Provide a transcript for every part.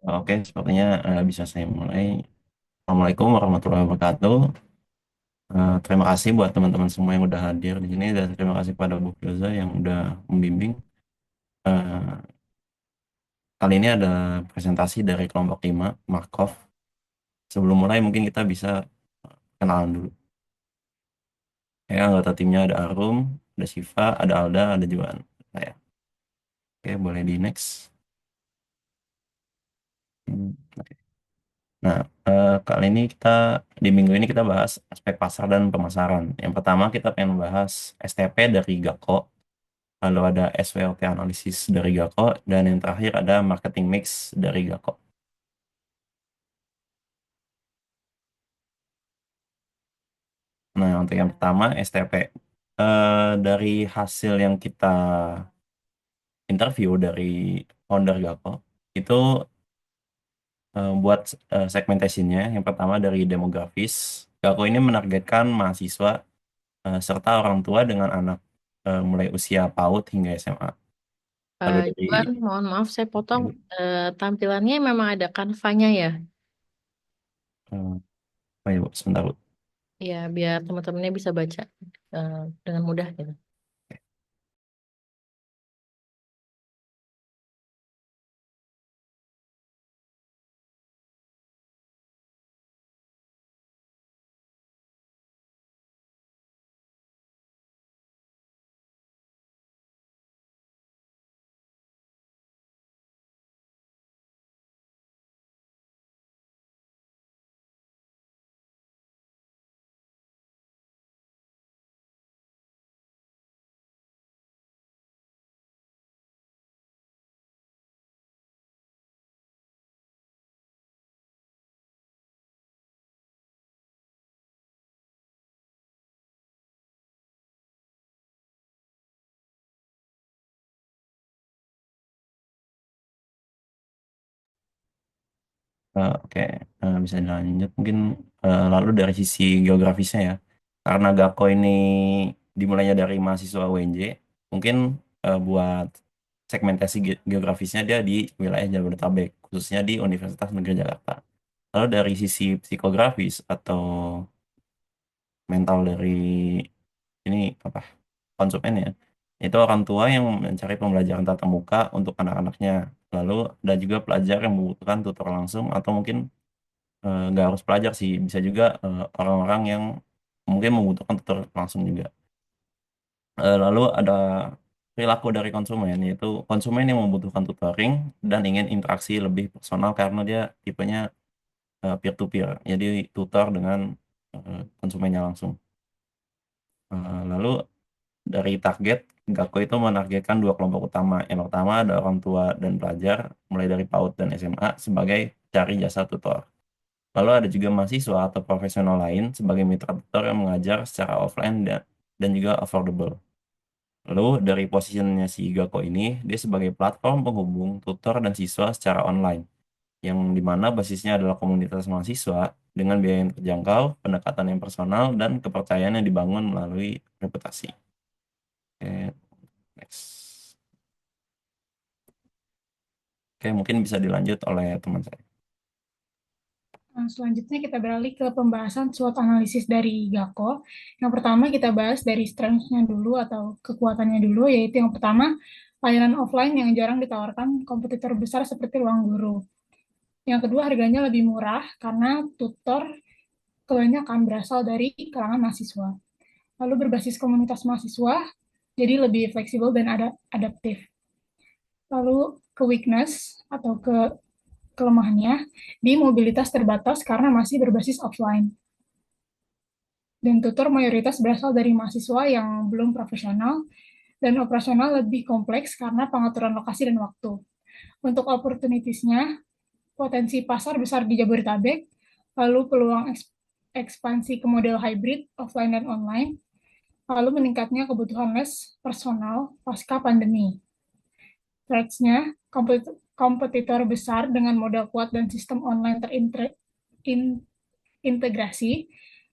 Oke, sepertinya bisa saya mulai. Assalamualaikum warahmatullahi wabarakatuh. Terima kasih buat teman-teman semua yang udah hadir di sini dan terima kasih pada Bu Filza yang udah membimbing. Eh, Kali ini ada presentasi dari kelompok 5 Markov. Sebelum mulai mungkin kita bisa kenalan dulu. Ya, anggota timnya ada Arum, ada Siva, ada Alda, ada Juan. Saya. Oke, boleh di next. Oke. Nah, kali ini di minggu ini kita bahas aspek pasar dan pemasaran. Yang pertama kita pengen bahas STP dari Gakko, lalu ada SWOT analisis dari Gakko, dan yang terakhir ada marketing mix dari Gakko. Nah, untuk yang pertama STP. Dari hasil yang kita interview dari founder Gakko, itu buat segmentasinya, yang pertama dari demografis, Gakko ini menargetkan mahasiswa serta orang tua dengan anak mulai usia PAUD hingga SMA. Lalu dari Juan, mohon maaf saya potong. Tampilannya memang ada kanvanya ya, oh ya, Bu, sebentar Bu. ya biar teman-temannya bisa baca eh, dengan mudah gitu. Oke, bisa dilanjut mungkin lalu dari sisi geografisnya ya. Karena Gakko ini dimulainya dari mahasiswa UNJ, mungkin buat segmentasi geografisnya dia di wilayah Jabodetabek, khususnya di Universitas Negeri Jakarta. Lalu dari sisi psikografis atau mental dari ini apa konsumen ya, itu orang tua yang mencari pembelajaran tatap muka untuk anak-anaknya. Lalu ada juga pelajar yang membutuhkan tutor langsung atau mungkin nggak harus pelajar sih, bisa juga orang-orang yang mungkin membutuhkan tutor langsung juga. Lalu ada perilaku dari konsumen, yaitu konsumen yang membutuhkan tutoring dan ingin interaksi lebih personal karena dia tipenya peer to peer, jadi tutor dengan konsumennya langsung. Lalu dari target, Gakko itu menargetkan dua kelompok utama. Yang pertama ada orang tua dan pelajar, mulai dari PAUD dan SMA sebagai cari jasa tutor. Lalu ada juga mahasiswa atau profesional lain sebagai mitra tutor yang mengajar secara offline dan juga affordable. Lalu dari posisinya si Gakko ini, dia sebagai platform penghubung tutor dan siswa secara online, yang dimana basisnya adalah komunitas mahasiswa dengan biaya yang terjangkau, pendekatan yang personal, dan kepercayaan yang dibangun melalui reputasi. Oke, next. Oke, mungkin bisa dilanjut oleh teman saya. Nah, selanjutnya kita beralih ke pembahasan SWOT analisis dari Gakko. Yang pertama kita bahas dari strength-nya dulu atau kekuatannya dulu, yaitu yang pertama, layanan offline yang jarang ditawarkan kompetitor besar seperti Ruang Guru. Yang kedua, harganya lebih murah karena tutor kebanyakan berasal dari kalangan mahasiswa. Lalu berbasis komunitas mahasiswa, jadi lebih fleksibel dan adaptif. Lalu ke weakness atau ke kelemahannya di mobilitas terbatas karena masih berbasis offline. Dan tutor mayoritas berasal dari mahasiswa yang belum profesional dan operasional lebih kompleks karena pengaturan lokasi dan waktu. Untuk opportunitiesnya, potensi pasar besar di Jabodetabek, lalu peluang ekspansi ke model hybrid offline dan online, lalu meningkatnya kebutuhan les personal pasca pandemi. Threats-nya, kompetitor besar dengan modal kuat dan sistem online terintegrasi,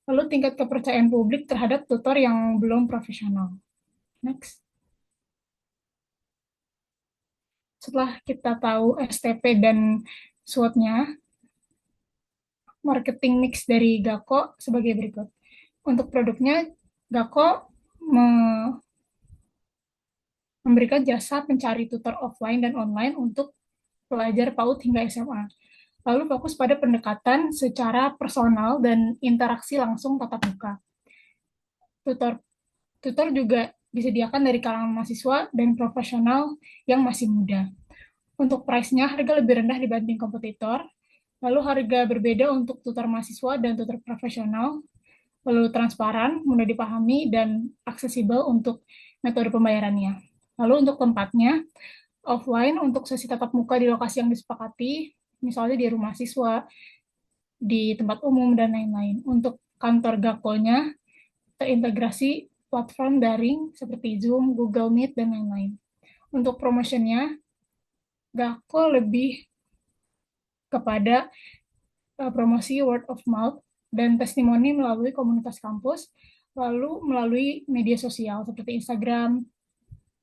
lalu tingkat kepercayaan publik terhadap tutor yang belum profesional. Next. Setelah kita tahu STP dan SWOT-nya, marketing mix dari Gako sebagai berikut. Untuk produknya, Gako memberikan jasa pencari tutor offline dan online untuk pelajar PAUD hingga SMA. Lalu fokus pada pendekatan secara personal dan interaksi langsung tatap muka. Tutor tutor juga disediakan dari kalangan mahasiswa dan profesional yang masih muda. Untuk price-nya, harga lebih rendah dibanding kompetitor. Lalu harga berbeda untuk tutor mahasiswa dan tutor profesional. Lalu transparan, mudah dipahami, dan aksesibel untuk metode pembayarannya. Lalu untuk tempatnya, offline untuk sesi tatap muka di lokasi yang disepakati, misalnya di rumah siswa, di tempat umum, dan lain-lain. Untuk kantor Gakonya, terintegrasi platform daring seperti Zoom, Google Meet, dan lain-lain. Untuk promotionnya, Gako lebih kepada promosi word of mouth dan testimoni melalui komunitas kampus, lalu melalui media sosial seperti Instagram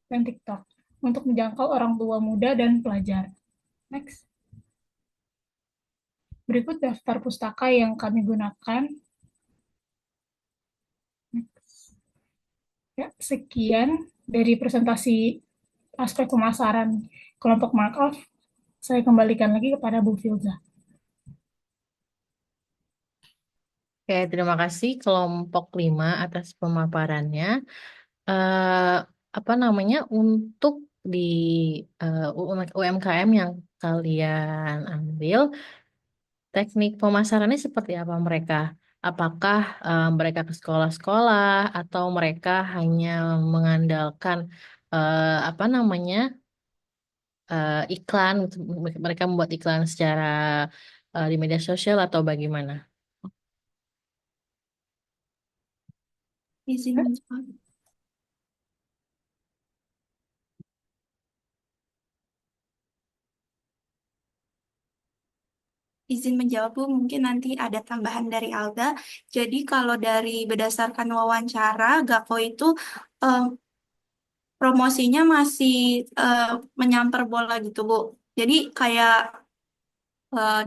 dan TikTok untuk menjangkau orang tua muda dan pelajar. Next. Berikut daftar pustaka yang kami gunakan. Next. Ya, sekian dari presentasi aspek pemasaran kelompok markup. Saya kembalikan lagi kepada Bu Filza. Oke, terima kasih kelompok 5 atas pemaparannya. Eh, apa namanya untuk di UMKM yang kalian ambil, teknik pemasarannya seperti apa mereka? Apakah mereka ke sekolah-sekolah atau mereka hanya mengandalkan apa namanya iklan, mereka membuat iklan secara di media sosial atau bagaimana? Izin menjawab. Izin menjawab, Bu, mungkin nanti ada tambahan dari Alga. Jadi kalau dari berdasarkan wawancara, Gako itu eh, promosinya masih eh, menyamper bola gitu, Bu. Jadi kayak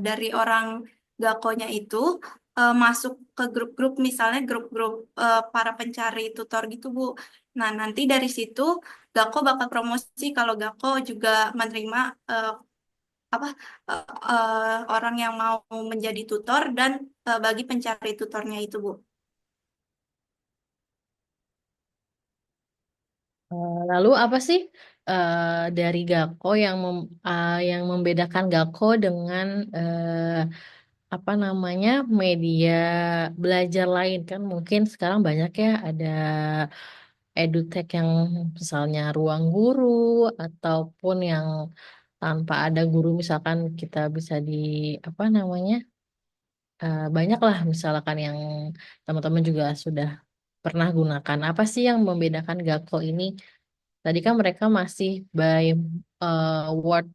dari orang Gakonya itu masuk ke grup-grup, misalnya grup-grup para pencari tutor gitu, Bu. Nah, nanti dari situ Gako bakal promosi kalau Gako juga menerima apa orang yang mau menjadi tutor dan bagi pencari tutornya itu, Bu. Lalu apa sih dari Gako yang membedakan Gako dengan apa namanya media belajar lain kan mungkin sekarang banyak ya ada edutech yang misalnya ruang guru ataupun yang tanpa ada guru misalkan kita bisa di apa namanya banyak lah misalkan yang teman-teman juga sudah pernah gunakan. Apa sih yang membedakan Gako ini? Tadi kan mereka masih by word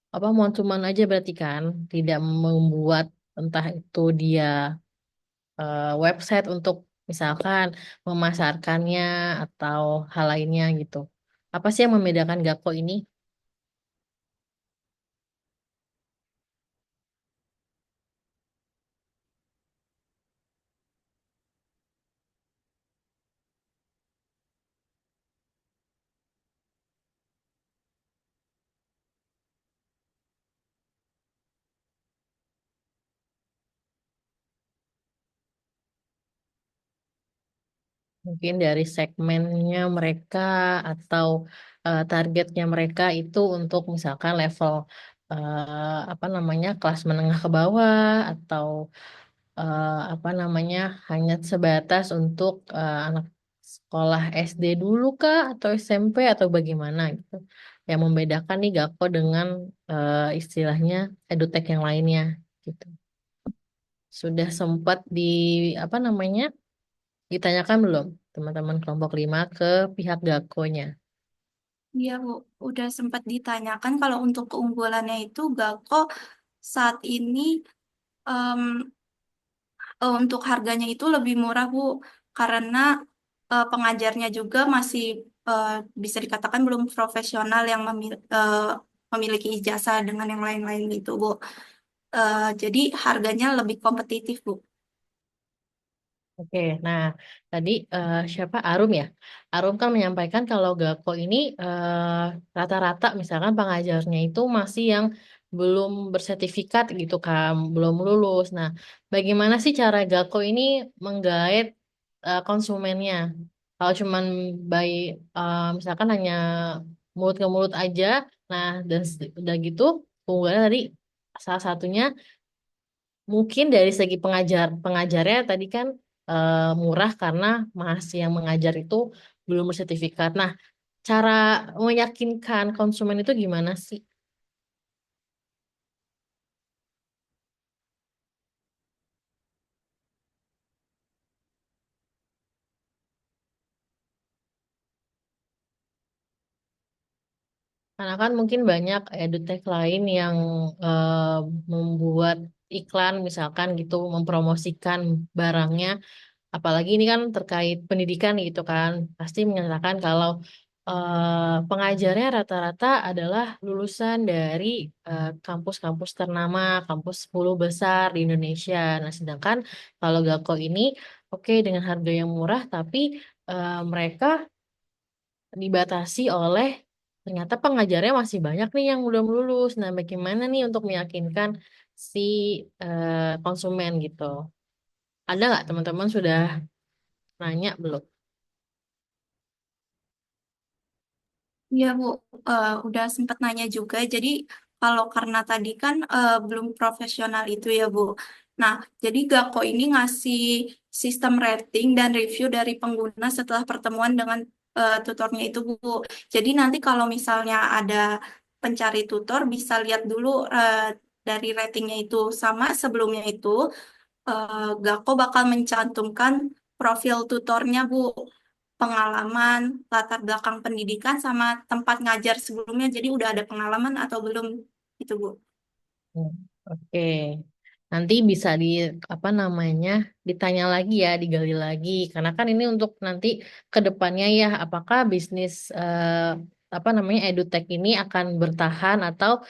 apa month to month aja berarti kan tidak membuat entah itu dia website untuk misalkan memasarkannya atau hal lainnya gitu. Apa sih yang membedakan Gako ini? Mungkin dari segmennya mereka atau targetnya mereka itu untuk misalkan level apa namanya kelas menengah ke bawah atau apa namanya hanya sebatas untuk anak sekolah SD dulu kah atau SMP atau bagaimana gitu. Yang membedakan nih Gako dengan istilahnya edutech yang lainnya gitu. Sudah sempat di apa namanya ditanyakan belum teman-teman kelompok 5 ke pihak Gakonya? Iya, Bu. Udah sempat ditanyakan kalau untuk keunggulannya itu Gako saat ini em, untuk harganya itu lebih murah, Bu. Karena pengajarnya juga masih bisa dikatakan belum profesional yang memiliki ijazah dengan yang lain-lain gitu, Bu. Jadi harganya lebih kompetitif, Bu. Oke, nah tadi siapa Arum ya? Arum kan menyampaikan kalau Gako ini rata-rata misalkan pengajarnya itu masih yang belum bersertifikat gitu kan, belum lulus. Nah, bagaimana sih cara Gako ini menggait konsumennya? Kalau cuman by misalkan hanya mulut ke mulut aja, nah dan udah gitu keunggulannya tadi salah satunya mungkin dari segi pengajarnya tadi kan murah karena mahasiswa yang mengajar itu belum bersertifikat. Nah, cara meyakinkan konsumen itu gimana sih? Karena kan mungkin banyak edutech lain yang membuat iklan misalkan gitu mempromosikan barangnya. Apalagi ini kan terkait pendidikan gitu kan, pasti menyatakan kalau pengajarnya rata-rata adalah lulusan dari kampus-kampus ternama, kampus 10 besar di Indonesia. Nah, sedangkan kalau Gako ini oke dengan harga yang murah, tapi mereka dibatasi oleh ternyata pengajarnya masih banyak nih yang belum lulus. Nah, bagaimana nih untuk meyakinkan si konsumen gitu? Ada nggak teman-teman sudah nanya belum? Iya, Bu. Udah sempat nanya juga. Jadi kalau karena tadi kan belum profesional itu ya, Bu. Nah, jadi Gako ini ngasih sistem rating dan review dari pengguna setelah pertemuan dengan tutornya itu, Bu. Jadi nanti kalau misalnya ada pencari tutor bisa lihat dulu dari ratingnya itu sama sebelumnya itu Gako bakal mencantumkan profil tutornya, Bu, pengalaman, latar belakang pendidikan, sama tempat ngajar sebelumnya. Jadi udah ada pengalaman atau belum itu, Bu. Hmm, oke. Nanti bisa di apa namanya ditanya lagi ya, digali lagi. Karena kan ini untuk nanti ke depannya ya, apakah bisnis apa namanya edutech ini akan bertahan atau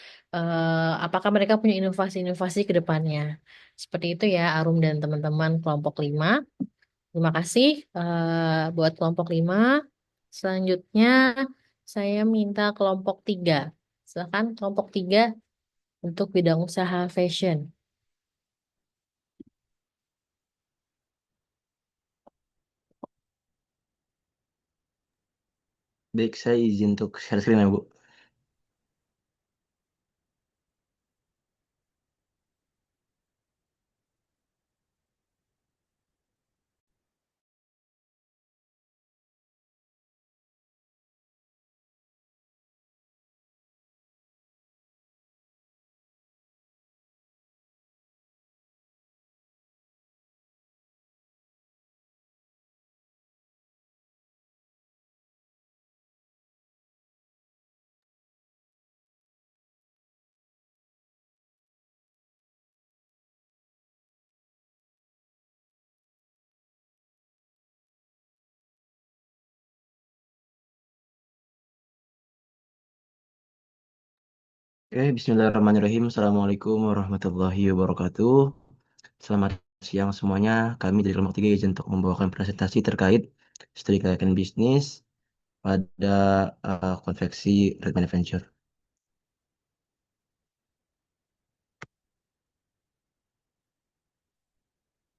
apakah mereka punya inovasi-inovasi ke depannya. Seperti itu ya, Arum dan teman-teman kelompok 5. Terima kasih buat kelompok 5. Selanjutnya saya minta kelompok 3. Silakan kelompok 3 untuk bidang usaha fashion. Baik, saya izin untuk share screen ya, Bu. Oke, Bismillahirrahmanirrahim. Assalamualaikum warahmatullahi wabarakatuh. Selamat siang semuanya. Kami dari kelompok 3 izin untuk membawakan presentasi terkait studi kelayakan bisnis pada konveksi Red Manufacture.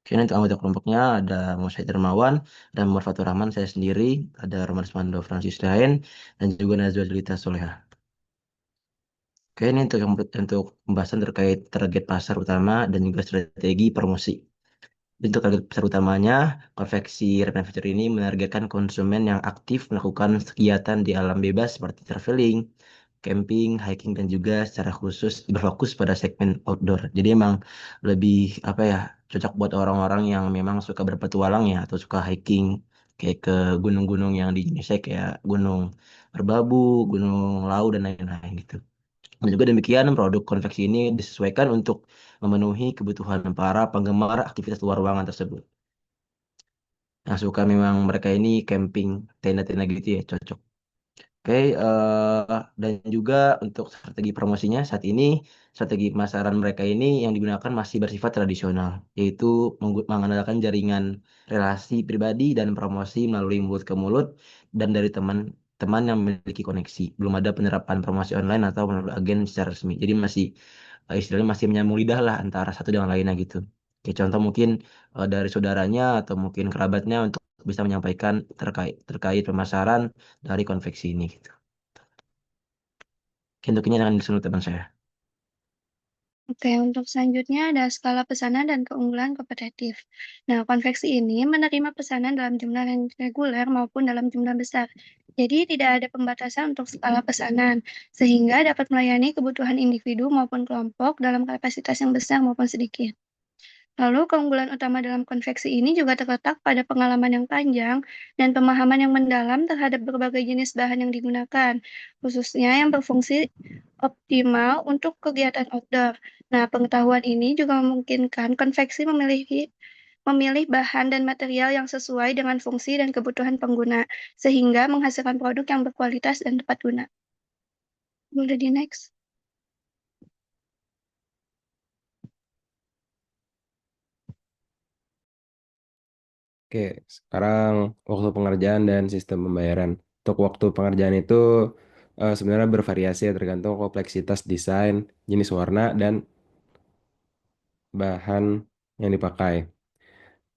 Oke, ini untuk anggota kelompoknya ada Muhammad Syed Dermawan, ada Muhammad Fatur Rahman, saya sendiri, ada Roman Smando Francis Lain, dan juga Nazwa Jelita Soleha. Oke, ini untuk pembahasan terkait target pasar utama dan juga strategi promosi. Untuk target pasar utamanya, konveksi Red Manufacture ini menargetkan konsumen yang aktif melakukan kegiatan di alam bebas seperti traveling, camping, hiking, dan juga secara khusus berfokus pada segmen outdoor. Jadi emang lebih apa ya cocok buat orang-orang yang memang suka berpetualang ya atau suka hiking kayak ke gunung-gunung yang di Indonesia kayak Gunung Merbabu, Gunung Lau dan lain-lain gitu. Dan juga demikian, produk konveksi ini disesuaikan untuk memenuhi kebutuhan para penggemar aktivitas luar ruangan tersebut. Yang suka memang mereka ini camping, tenda-tenda gitu ya, cocok. Oke, dan juga untuk strategi promosinya saat ini, strategi pemasaran mereka ini yang digunakan masih bersifat tradisional, yaitu mengandalkan jaringan relasi pribadi dan promosi melalui mulut ke mulut dan dari teman-teman yang memiliki koneksi. Belum ada penerapan promosi online atau melalui agen secara resmi. Jadi masih istilahnya masih menyambung lidah lah antara satu dengan lainnya gitu. Oke, contoh mungkin dari saudaranya atau mungkin kerabatnya untuk bisa menyampaikan terkait terkait pemasaran dari konveksi ini gitu. Oke, untuk ini akan disuruh teman saya. Oke, untuk selanjutnya ada skala pesanan dan keunggulan kompetitif. Nah, konveksi ini menerima pesanan dalam jumlah yang reguler maupun dalam jumlah besar. Jadi tidak ada pembatasan untuk skala pesanan, sehingga dapat melayani kebutuhan individu maupun kelompok dalam kapasitas yang besar maupun sedikit. Lalu keunggulan utama dalam konveksi ini juga terletak pada pengalaman yang panjang dan pemahaman yang mendalam terhadap berbagai jenis bahan yang digunakan, khususnya yang berfungsi optimal untuk kegiatan outdoor. Nah, pengetahuan ini juga memungkinkan konveksi memilih bahan dan material yang sesuai dengan fungsi dan kebutuhan pengguna, sehingga menghasilkan produk yang berkualitas dan tepat guna. Boleh di next. Oke, sekarang waktu pengerjaan dan sistem pembayaran. Untuk waktu pengerjaan itu sebenarnya bervariasi ya, tergantung kompleksitas desain, jenis warna, dan bahan yang dipakai,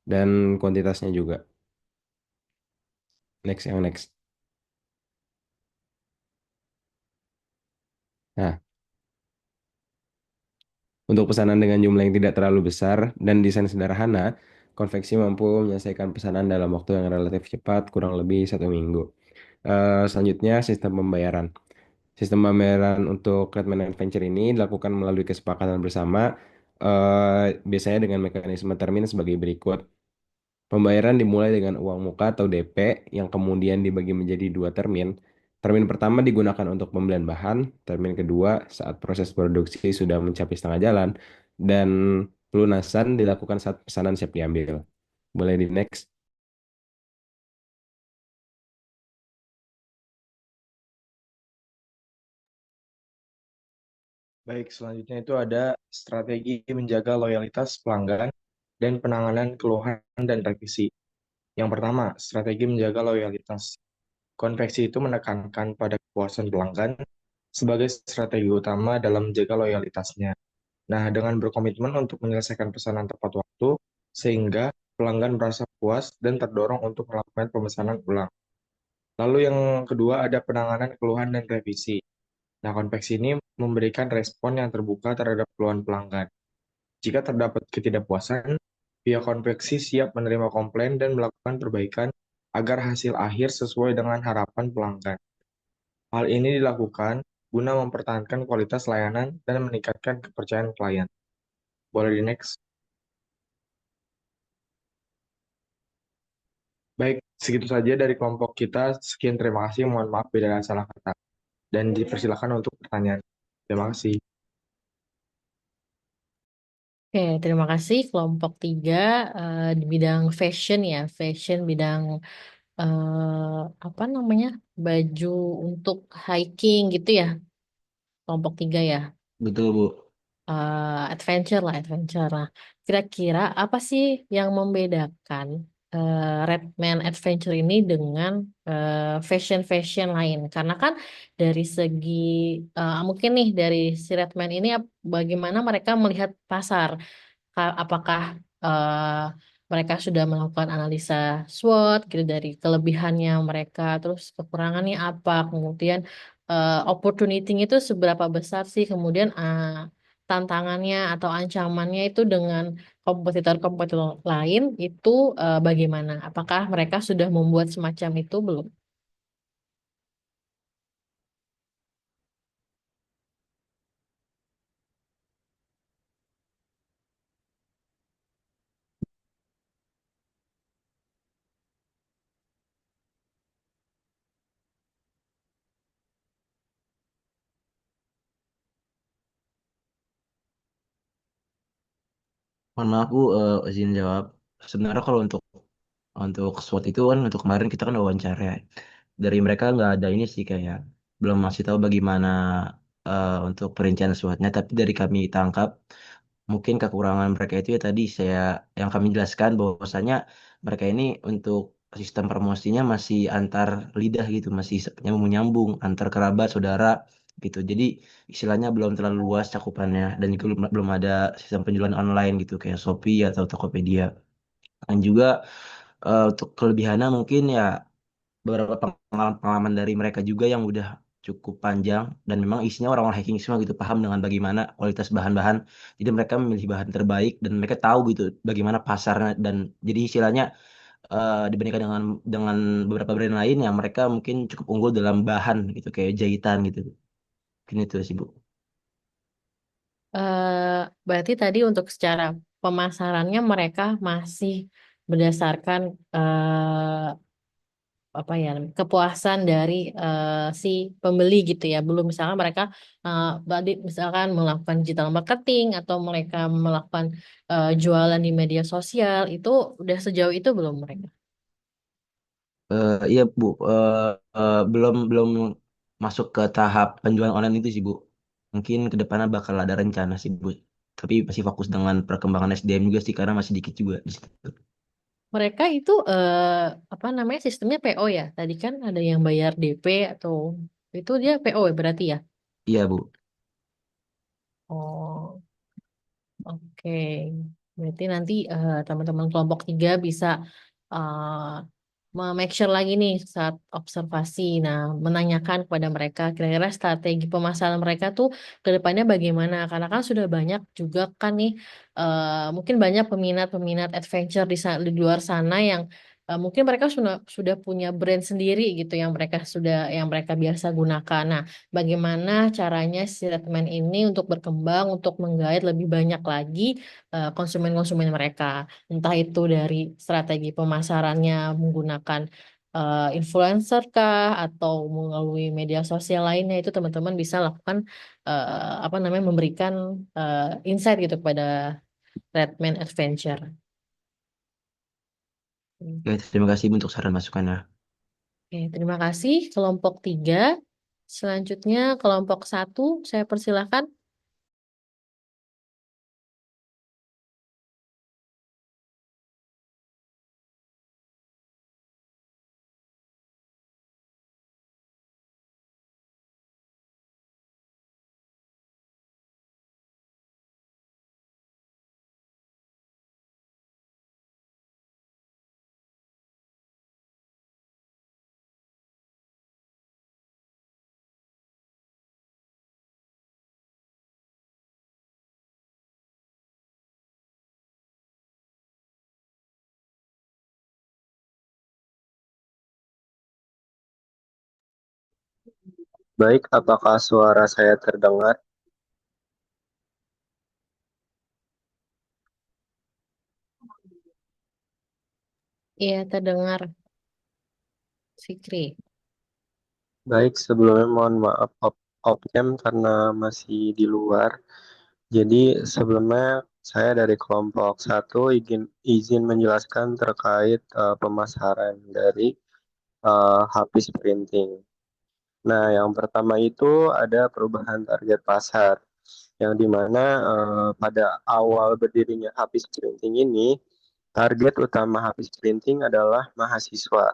dan kuantitasnya juga. Next. Nah, untuk pesanan dengan jumlah yang tidak terlalu besar dan desain sederhana, konveksi mampu menyelesaikan pesanan dalam waktu yang relatif cepat, kurang lebih 1 minggu. Selanjutnya, sistem pembayaran. Sistem pembayaran untuk Redman Adventure ini dilakukan melalui kesepakatan bersama, biasanya dengan mekanisme termin sebagai berikut. Pembayaran dimulai dengan uang muka atau DP yang kemudian dibagi menjadi 2 termin. Termin pertama digunakan untuk pembelian bahan, termin kedua saat proses produksi sudah mencapai setengah jalan, dan pelunasan dilakukan saat pesanan siap diambil. Boleh di next. Baik, selanjutnya itu ada strategi menjaga loyalitas pelanggan dan penanganan keluhan dan revisi. Yang pertama, strategi menjaga loyalitas. Konveksi itu menekankan pada kepuasan pelanggan sebagai strategi utama dalam menjaga loyalitasnya. Nah, dengan berkomitmen untuk menyelesaikan pesanan tepat waktu, sehingga pelanggan merasa puas dan terdorong untuk melakukan pemesanan ulang. Lalu yang kedua ada penanganan keluhan dan revisi. Nah, konveksi ini memberikan respon yang terbuka terhadap keluhan pelanggan. Jika terdapat ketidakpuasan, pihak konveksi siap menerima komplain dan melakukan perbaikan agar hasil akhir sesuai dengan harapan pelanggan. Hal ini dilakukan guna mempertahankan kualitas layanan dan meningkatkan kepercayaan klien. Boleh di next. Baik, segitu saja dari kelompok kita. Sekian, terima kasih. Mohon maaf bila ada salah kata. Dan dipersilakan untuk pertanyaan. Terima kasih. Oke, terima kasih kelompok 3 di bidang fashion ya, fashion bidang apa namanya baju untuk hiking gitu ya, kelompok 3 ya. Betul, Bu. Adventure lah, adventure lah. Kira-kira apa sih yang membedakan Redman Adventure ini dengan fashion-fashion lain? Karena kan dari segi mungkin nih dari si Redman ini bagaimana mereka melihat pasar? Apakah mereka sudah melakukan analisa SWOT gitu dari kelebihannya mereka, terus kekurangannya apa, kemudian opportunity-nya itu seberapa besar sih, kemudian tantangannya atau ancamannya itu dengan kompetitor-kompetitor lain itu bagaimana? Apakah mereka sudah membuat semacam itu belum? Mohon maaf, Bu, izin jawab. Sebenarnya kalau untuk SWOT itu kan untuk kemarin kita kan wawancara, ya. dari mereka nggak ada ini sih, kayak belum masih tahu bagaimana untuk perincian SWOT-nya, tapi dari kami tangkap mungkin kekurangan mereka itu ya tadi saya yang kami jelaskan, bahwasanya mereka ini untuk sistem promosinya masih antar lidah gitu, masih nyambung-nyambung antar kerabat saudara gitu. Jadi istilahnya belum terlalu luas cakupannya, dan juga belum ada sistem penjualan online gitu kayak Shopee atau Tokopedia. Dan juga untuk kelebihannya mungkin ya beberapa pengalaman dari mereka juga yang udah cukup panjang, dan memang isinya orang-orang hacking semua gitu, paham dengan bagaimana kualitas bahan-bahan. Jadi mereka memilih bahan terbaik dan mereka tahu gitu bagaimana pasarnya, dan jadi istilahnya dibandingkan dengan beberapa brand lain yang mereka mungkin cukup unggul dalam bahan gitu kayak jahitan gitu. Mungkin itu sih Bu. Berarti tadi untuk secara pemasarannya mereka masih berdasarkan apa ya kepuasan dari si pembeli gitu ya. Belum misalkan mereka tadi misalkan melakukan digital marketing atau mereka melakukan jualan di media sosial itu udah sejauh itu belum mereka. Iya Bu, belum belum masuk ke tahap penjualan online itu sih Bu. Mungkin ke depannya bakal ada rencana sih Bu. Tapi masih fokus dengan perkembangan SDM juga sih, karena masih dikit juga di situ. Mereka itu apa namanya sistemnya PO ya. Tadi kan ada yang bayar DP atau itu dia PO ya berarti ya. Iya Bu. Oh, oke. Berarti nanti teman-teman kelompok 3 bisa make sure lagi nih saat observasi. Nah, menanyakan kepada mereka kira-kira strategi pemasaran mereka tuh ke depannya bagaimana. Karena kan sudah banyak juga kan nih, mungkin banyak peminat-peminat adventure di luar sana yang mungkin mereka sudah punya brand sendiri gitu yang mereka biasa gunakan. Nah, bagaimana caranya si Redman ini untuk berkembang, untuk menggait lebih banyak lagi konsumen-konsumen mereka. Entah itu dari strategi pemasarannya menggunakan influencer kah atau melalui media sosial lainnya itu teman-teman bisa lakukan apa namanya memberikan insight gitu kepada Redman Adventure. Ya, terima kasih Bu untuk saran masukannya. Oke, terima kasih kelompok 3. Selanjutnya kelompok 1 saya persilahkan. Baik, apakah suara saya terdengar? Iya, terdengar Fikri. Baik, sebelumnya mohon maaf off-cam karena masih di luar. Jadi sebelumnya saya dari kelompok 1 izin menjelaskan terkait pemasaran dari habis printing. Nah, yang pertama itu ada perubahan target pasar, yang dimana pada awal berdirinya habis printing ini, target utama habis printing adalah mahasiswa.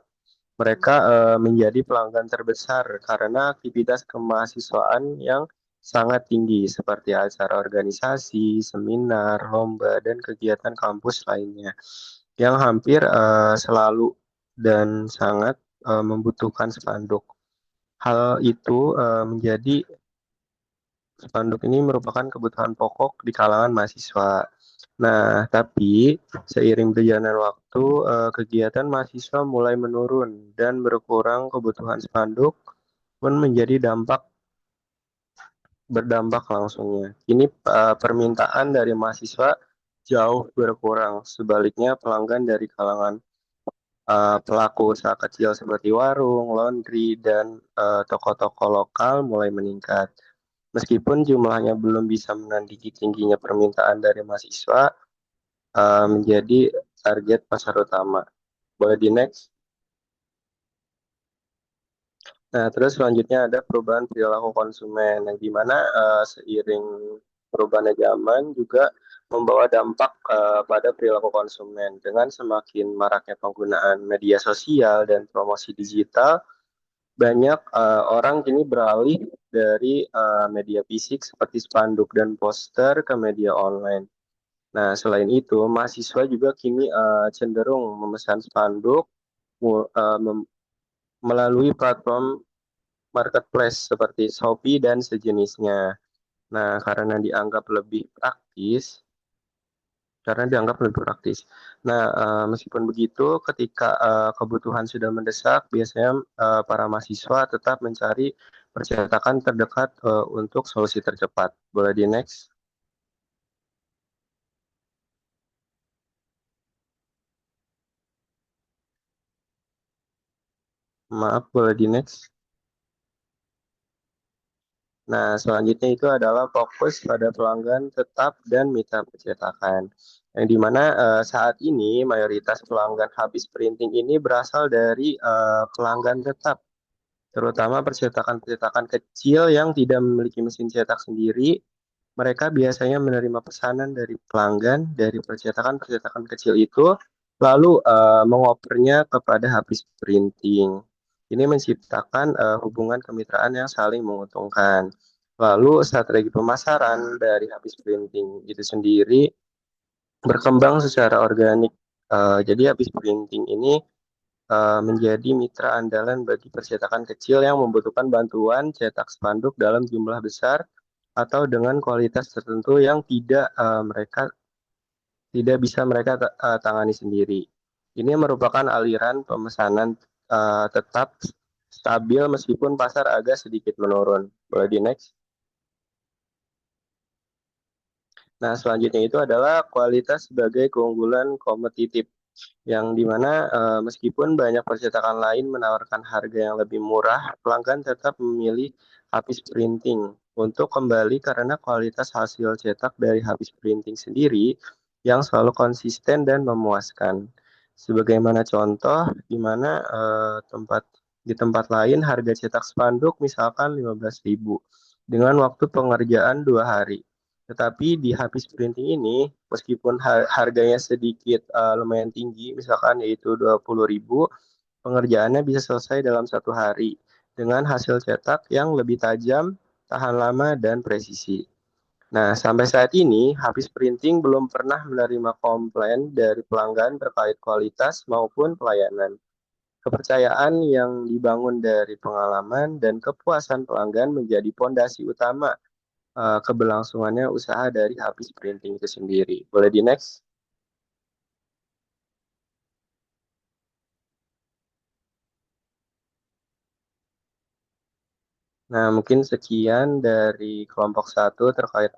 Mereka menjadi pelanggan terbesar karena aktivitas kemahasiswaan yang sangat tinggi seperti acara organisasi, seminar, lomba, dan kegiatan kampus lainnya yang hampir selalu dan sangat membutuhkan spanduk. Hal itu menjadi spanduk ini merupakan kebutuhan pokok di kalangan mahasiswa. Nah, tapi seiring berjalannya waktu, kegiatan mahasiswa mulai menurun dan berkurang kebutuhan spanduk pun menjadi berdampak langsungnya. Ini permintaan dari mahasiswa jauh berkurang. Sebaliknya, pelanggan dari kalangan pelaku usaha kecil seperti warung, laundry, dan toko-toko lokal mulai meningkat. Meskipun jumlahnya belum bisa menandingi tingginya permintaan dari mahasiswa, menjadi target pasar utama. Boleh di next? Nah, terus selanjutnya ada perubahan perilaku konsumen, yang dimana seiring perubahan zaman juga membawa dampak pada perilaku konsumen. Dengan semakin maraknya penggunaan media sosial dan promosi digital, banyak orang kini beralih dari media fisik seperti spanduk dan poster ke media online. Nah, selain itu, mahasiswa juga kini cenderung memesan spanduk melalui platform marketplace seperti Shopee dan sejenisnya. Nah, karena dianggap lebih praktis. Nah, meskipun begitu, ketika kebutuhan sudah mendesak, biasanya para mahasiswa tetap mencari percetakan terdekat untuk solusi tercepat. Boleh di next? Maaf, boleh di next? Nah, selanjutnya itu adalah fokus pada pelanggan tetap dan mitra percetakan. Yang dimana saat ini mayoritas pelanggan habis printing ini berasal dari pelanggan tetap, terutama percetakan-percetakan kecil yang tidak memiliki mesin cetak sendiri. Mereka biasanya menerima pesanan dari pelanggan dari percetakan-percetakan kecil itu, lalu mengopernya kepada habis printing. Ini menciptakan hubungan kemitraan yang saling menguntungkan. Lalu strategi pemasaran dari habis printing itu sendiri berkembang secara organik. Jadi habis printing ini menjadi mitra andalan bagi percetakan kecil yang membutuhkan bantuan cetak spanduk dalam jumlah besar atau dengan kualitas tertentu yang tidak bisa mereka tangani sendiri. Ini merupakan aliran pemesanan tetap stabil meskipun pasar agak sedikit menurun. Boleh di next? Nah, selanjutnya itu adalah kualitas sebagai keunggulan kompetitif, yang dimana meskipun banyak percetakan lain menawarkan harga yang lebih murah, pelanggan tetap memilih habis printing untuk kembali karena kualitas hasil cetak dari habis printing sendiri yang selalu konsisten dan memuaskan. Sebagaimana contoh, di mana di tempat lain harga cetak spanduk misalkan 15.000 dengan waktu pengerjaan 2 hari. Tetapi di habis printing ini, meskipun harganya sedikit lumayan tinggi, misalkan yaitu 20.000, pengerjaannya bisa selesai dalam 1 hari dengan hasil cetak yang lebih tajam, tahan lama, dan presisi. Nah, sampai saat ini, habis printing belum pernah menerima komplain dari pelanggan terkait kualitas maupun pelayanan. Kepercayaan yang dibangun dari pengalaman dan kepuasan pelanggan menjadi pondasi utama keberlangsungannya usaha dari habis printing itu sendiri. Boleh di next? Nah, mungkin sekian dari kelompok 1 terkait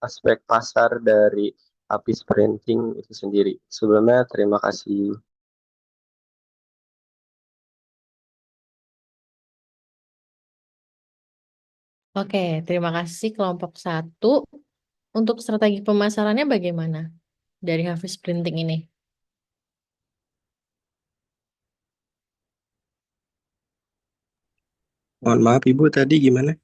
aspek pasar dari habis printing itu sendiri. Sebelumnya, terima kasih. Oke, terima kasih kelompok 1. Untuk strategi pemasarannya bagaimana dari Hafiz Printing ini? Mohon maaf, Ibu, tadi gimana?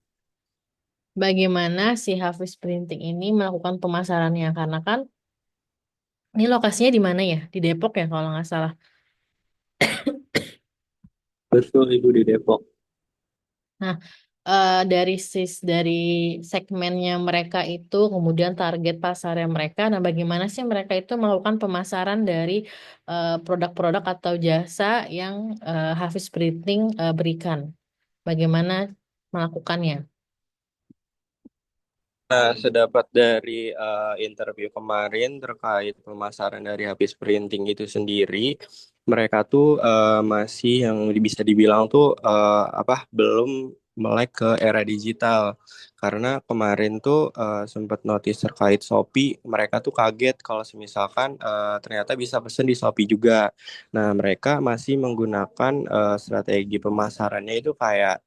Bagaimana si Hafiz Printing ini melakukan pemasarannya? Karena kan ini lokasinya di mana ya? Di Depok ya kalau nggak salah. Betul, Ibu, di Depok. Nah, dari segmennya mereka itu, kemudian target pasarnya mereka, nah bagaimana sih mereka itu melakukan pemasaran dari produk-produk atau jasa yang Hafiz Printing berikan? Bagaimana melakukannya? Nah, sedapat dari interview kemarin terkait pemasaran dari habis printing itu sendiri, mereka tuh masih yang bisa dibilang tuh belum melek ke era digital. Karena kemarin tuh sempat notice terkait Shopee, mereka tuh kaget kalau misalkan ternyata bisa pesen di Shopee juga. Nah, mereka masih menggunakan strategi pemasarannya itu kayak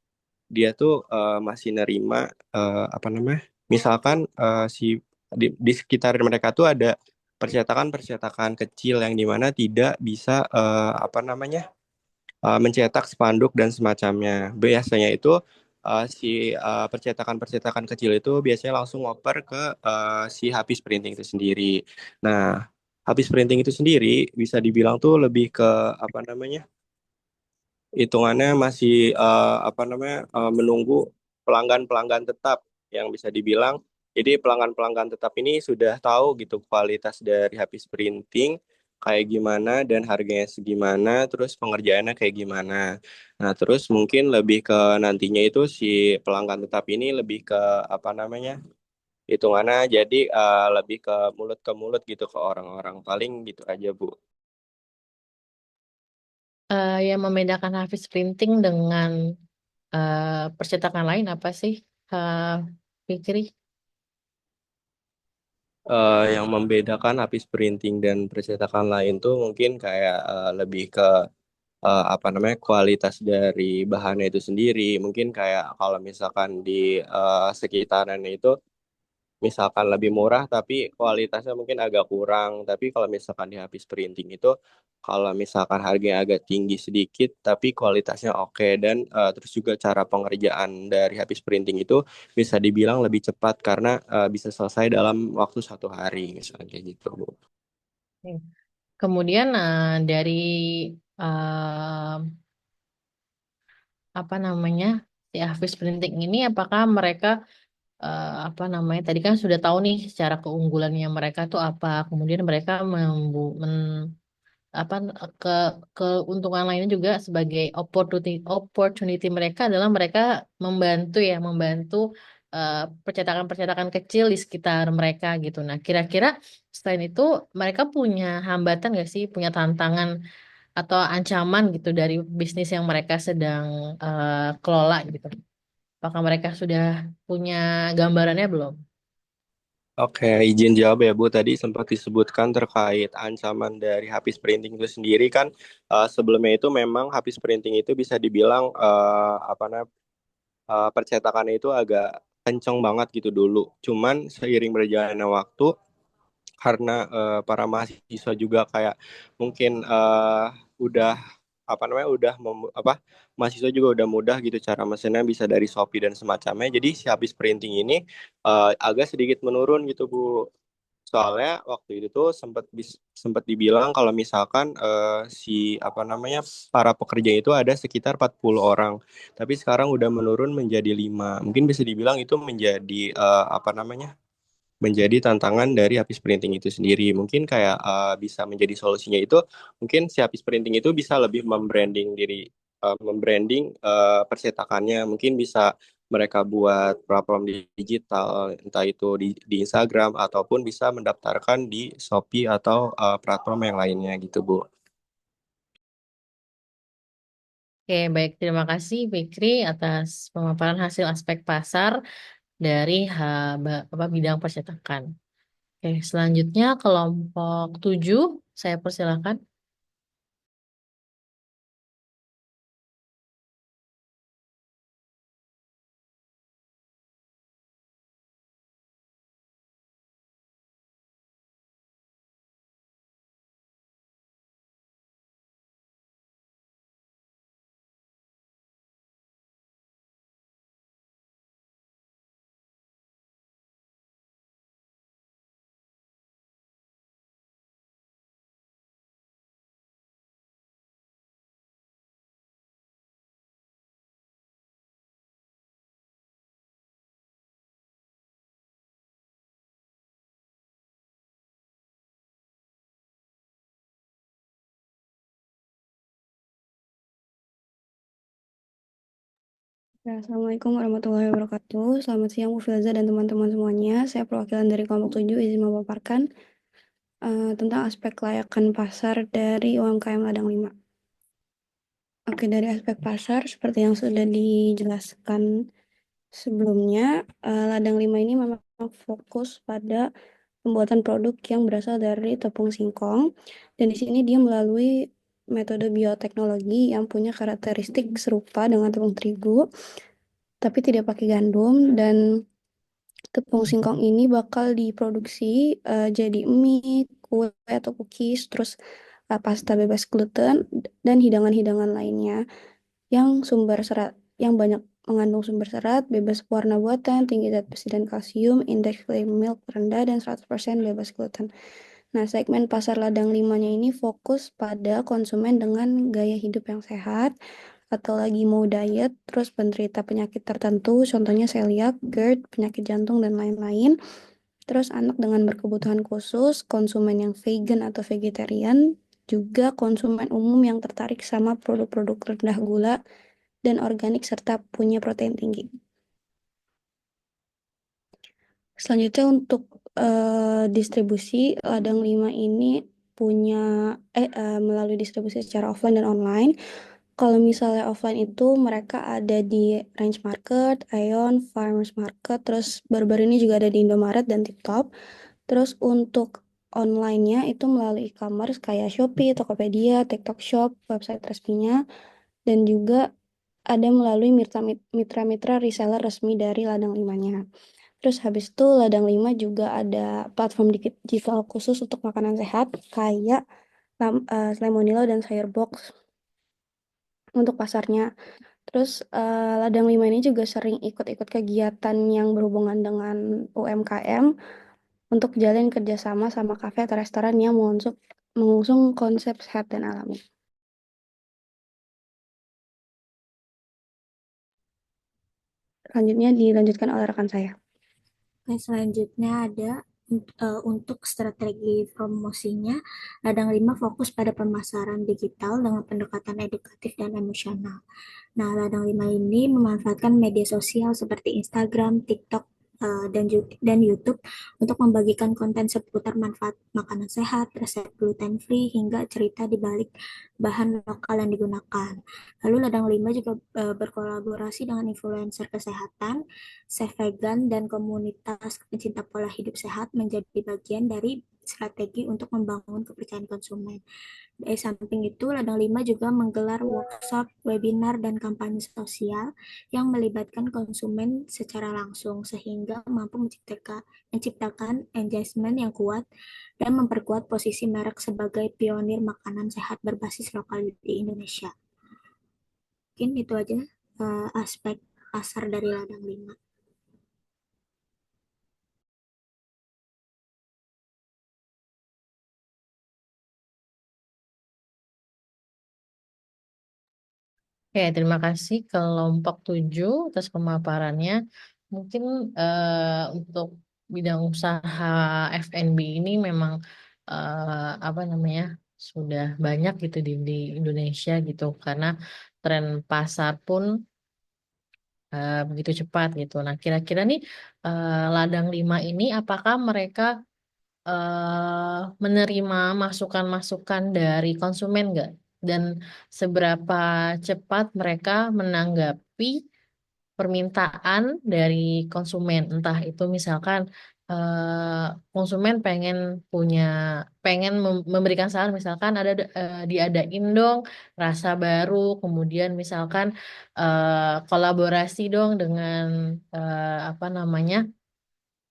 dia tuh masih nerima apa namanya? Misalkan di sekitar mereka tuh ada percetakan-percetakan kecil yang dimana tidak bisa apa namanya mencetak spanduk dan semacamnya. Biasanya itu percetakan-percetakan kecil itu biasanya langsung ngoper ke si habis printing itu sendiri. Nah, habis printing itu sendiri bisa dibilang tuh lebih ke apa namanya? Hitungannya masih apa namanya menunggu pelanggan-pelanggan tetap yang bisa dibilang. Jadi pelanggan-pelanggan tetap ini sudah tahu gitu kualitas dari habis printing kayak gimana dan harganya segimana, terus pengerjaannya kayak gimana. Nah, terus mungkin lebih ke nantinya itu si pelanggan tetap ini lebih ke apa namanya hitungannya jadi lebih ke mulut gitu ke orang-orang paling gitu aja Bu. Yang membedakan Hafiz Printing dengan percetakan lain apa sih, uh, Fikri? Yang membedakan habis printing dan percetakan lain tuh mungkin kayak lebih ke apa namanya kualitas dari bahannya itu sendiri. Mungkin kayak kalau misalkan di sekitaran itu misalkan lebih murah tapi kualitasnya mungkin agak kurang. Tapi kalau misalkan di habis printing itu kalau misalkan harganya agak tinggi sedikit tapi kualitasnya oke dan terus juga cara pengerjaan dari habis printing itu bisa dibilang lebih cepat karena bisa selesai dalam waktu 1 hari misalnya kayak gitu Bu. Hmm. Kemudian dari uh, apa namanya si Hafiz Printing ini, apakah mereka apa namanya tadi kan sudah tahu nih secara keunggulannya mereka tuh apa, kemudian mereka apa ke keuntungan lainnya juga sebagai opportunity mereka adalah mereka membantu percetakan-percetakan kecil di sekitar mereka gitu. Nah, kira-kira selain itu mereka punya hambatan nggak sih, punya tantangan atau ancaman gitu dari bisnis yang mereka sedang kelola gitu? Apakah mereka sudah punya gambarannya belum? Oke, izin jawab ya Bu. Tadi sempat disebutkan terkait ancaman dari habis printing itu sendiri kan sebelumnya itu memang habis printing itu bisa dibilang apa namanya percetakannya itu agak kenceng banget gitu dulu. Cuman seiring berjalannya waktu karena para mahasiswa juga kayak mungkin udah apa namanya apa mahasiswa juga udah mudah gitu cara mesennya bisa dari Shopee dan semacamnya. Jadi si habis printing ini agak sedikit menurun gitu Bu. Soalnya waktu itu tuh sempat dibilang kalau misalkan si apa namanya para pekerja itu ada sekitar 40 orang. Tapi sekarang udah menurun menjadi 5. Mungkin bisa dibilang itu menjadi apa namanya? Menjadi tantangan dari habis printing itu sendiri. Mungkin kayak bisa menjadi solusinya itu mungkin si habis printing itu bisa lebih membranding percetakannya. Mungkin bisa mereka buat platform digital, entah itu di Instagram ataupun bisa mendaftarkan di Shopee atau platform yang lainnya gitu, Bu. Oke, baik. Terima kasih Fikri atas pemaparan hasil aspek pasar dari bidang percetakan. Oke, selanjutnya kelompok 7, saya persilakan. Ya, Assalamualaikum warahmatullahi wabarakatuh. Selamat siang Bu Filza dan teman-teman semuanya. Saya perwakilan dari kelompok 7 izin memaparkan tentang aspek kelayakan pasar dari UMKM Ladang 5. Oke, dari aspek pasar seperti yang sudah dijelaskan sebelumnya, Ladang 5 ini memang fokus pada pembuatan produk yang berasal dari tepung singkong, dan di sini dia melalui metode bioteknologi yang punya karakteristik serupa dengan tepung terigu, tapi tidak pakai gandum, dan tepung singkong ini bakal diproduksi jadi mie, kue, atau cookies, terus pasta bebas gluten, dan hidangan-hidangan lainnya yang sumber serat yang banyak mengandung sumber serat, bebas warna buatan, tinggi zat besi dan kalsium, indeks flavour milk rendah, dan 100% bebas gluten. Nah, segmen pasar ladang limanya ini fokus pada konsumen dengan gaya hidup yang sehat, atau lagi mau diet, terus penderita penyakit tertentu, contohnya celiac, GERD, penyakit jantung, dan lain-lain. Terus anak dengan berkebutuhan khusus, konsumen yang vegan atau vegetarian, juga konsumen umum yang tertarik sama produk-produk rendah gula dan organik serta punya protein tinggi. Selanjutnya untuk distribusi, Ladang 5 ini melalui distribusi secara offline dan online. Kalau misalnya offline itu mereka ada di Range Market, Aeon, Farmers Market, terus baru-baru ini juga ada di Indomaret dan TikTok. Terus untuk online-nya itu melalui e-commerce kayak Shopee, Tokopedia, TikTok Shop, website resminya, dan juga ada melalui mitra-mitra reseller resmi dari Ladang 5-nya. Terus habis itu Ladang 5 juga ada platform digital khusus untuk makanan sehat kayak Lemonilo dan Sayurbox untuk pasarnya. Terus Ladang 5 ini juga sering ikut-ikut kegiatan yang berhubungan dengan UMKM untuk jalin kerjasama sama kafe atau restoran yang mengusung konsep sehat dan alami. Selanjutnya dilanjutkan oleh rekan saya. Oke, selanjutnya ada untuk strategi promosinya, Ladang 5 fokus pada pemasaran digital dengan pendekatan edukatif dan emosional. Nah, Ladang 5 ini memanfaatkan media sosial seperti Instagram, TikTok, dan YouTube untuk membagikan konten seputar manfaat makanan sehat, resep gluten free, hingga cerita di balik bahan lokal yang digunakan. Lalu Ladang 5 juga berkolaborasi dengan influencer kesehatan, chef vegan, dan komunitas pencinta pola hidup sehat menjadi bagian dari strategi untuk membangun kepercayaan konsumen. Di samping itu, Ladang 5 juga menggelar workshop, webinar, dan kampanye sosial yang melibatkan konsumen secara langsung sehingga mampu menciptakan engagement yang kuat dan memperkuat posisi merek sebagai pionir makanan sehat berbasis lokal di Indonesia. Mungkin itu aja aspek pasar dari Ladang 5. Oke, terima kasih kelompok 7 atas pemaparannya. Mungkin untuk bidang usaha F&B ini memang apa namanya sudah banyak gitu di Indonesia gitu karena tren pasar pun begitu cepat gitu. Nah, kira-kira nih Ladang 5 ini apakah mereka menerima masukan-masukan dari konsumen nggak? Dan seberapa cepat mereka menanggapi permintaan dari konsumen? Entah itu misalkan konsumen pengen memberikan saran, misalkan diadain dong rasa baru, kemudian misalkan kolaborasi dong dengan apa namanya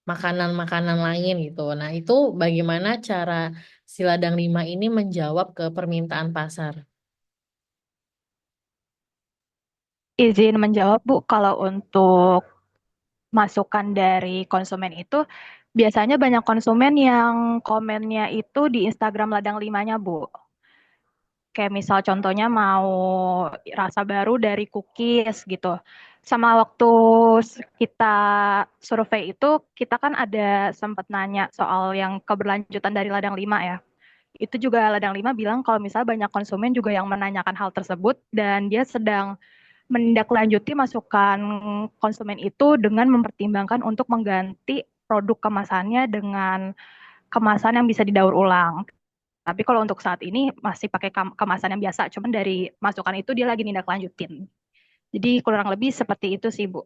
makanan-makanan lain gitu. Nah, itu bagaimana cara si Ladang 5 ini menjawab ke permintaan pasar? Izin menjawab, Bu. Kalau untuk masukan dari konsumen itu, biasanya banyak konsumen yang komennya itu di Instagram Ladang Limanya, Bu. Kayak misal contohnya mau rasa baru dari cookies gitu. Sama waktu kita survei itu, kita kan ada sempat nanya soal yang keberlanjutan dari Ladang 5 ya. Itu juga Ladang 5 bilang kalau misal banyak konsumen juga yang menanyakan hal tersebut dan dia sedang menindaklanjuti masukan konsumen itu dengan mempertimbangkan untuk mengganti produk kemasannya dengan kemasan yang bisa didaur ulang. Tapi kalau untuk saat ini masih pakai kemasan yang biasa, cuman dari masukan itu dia lagi nindaklanjutin. Jadi kurang lebih seperti itu sih, Bu.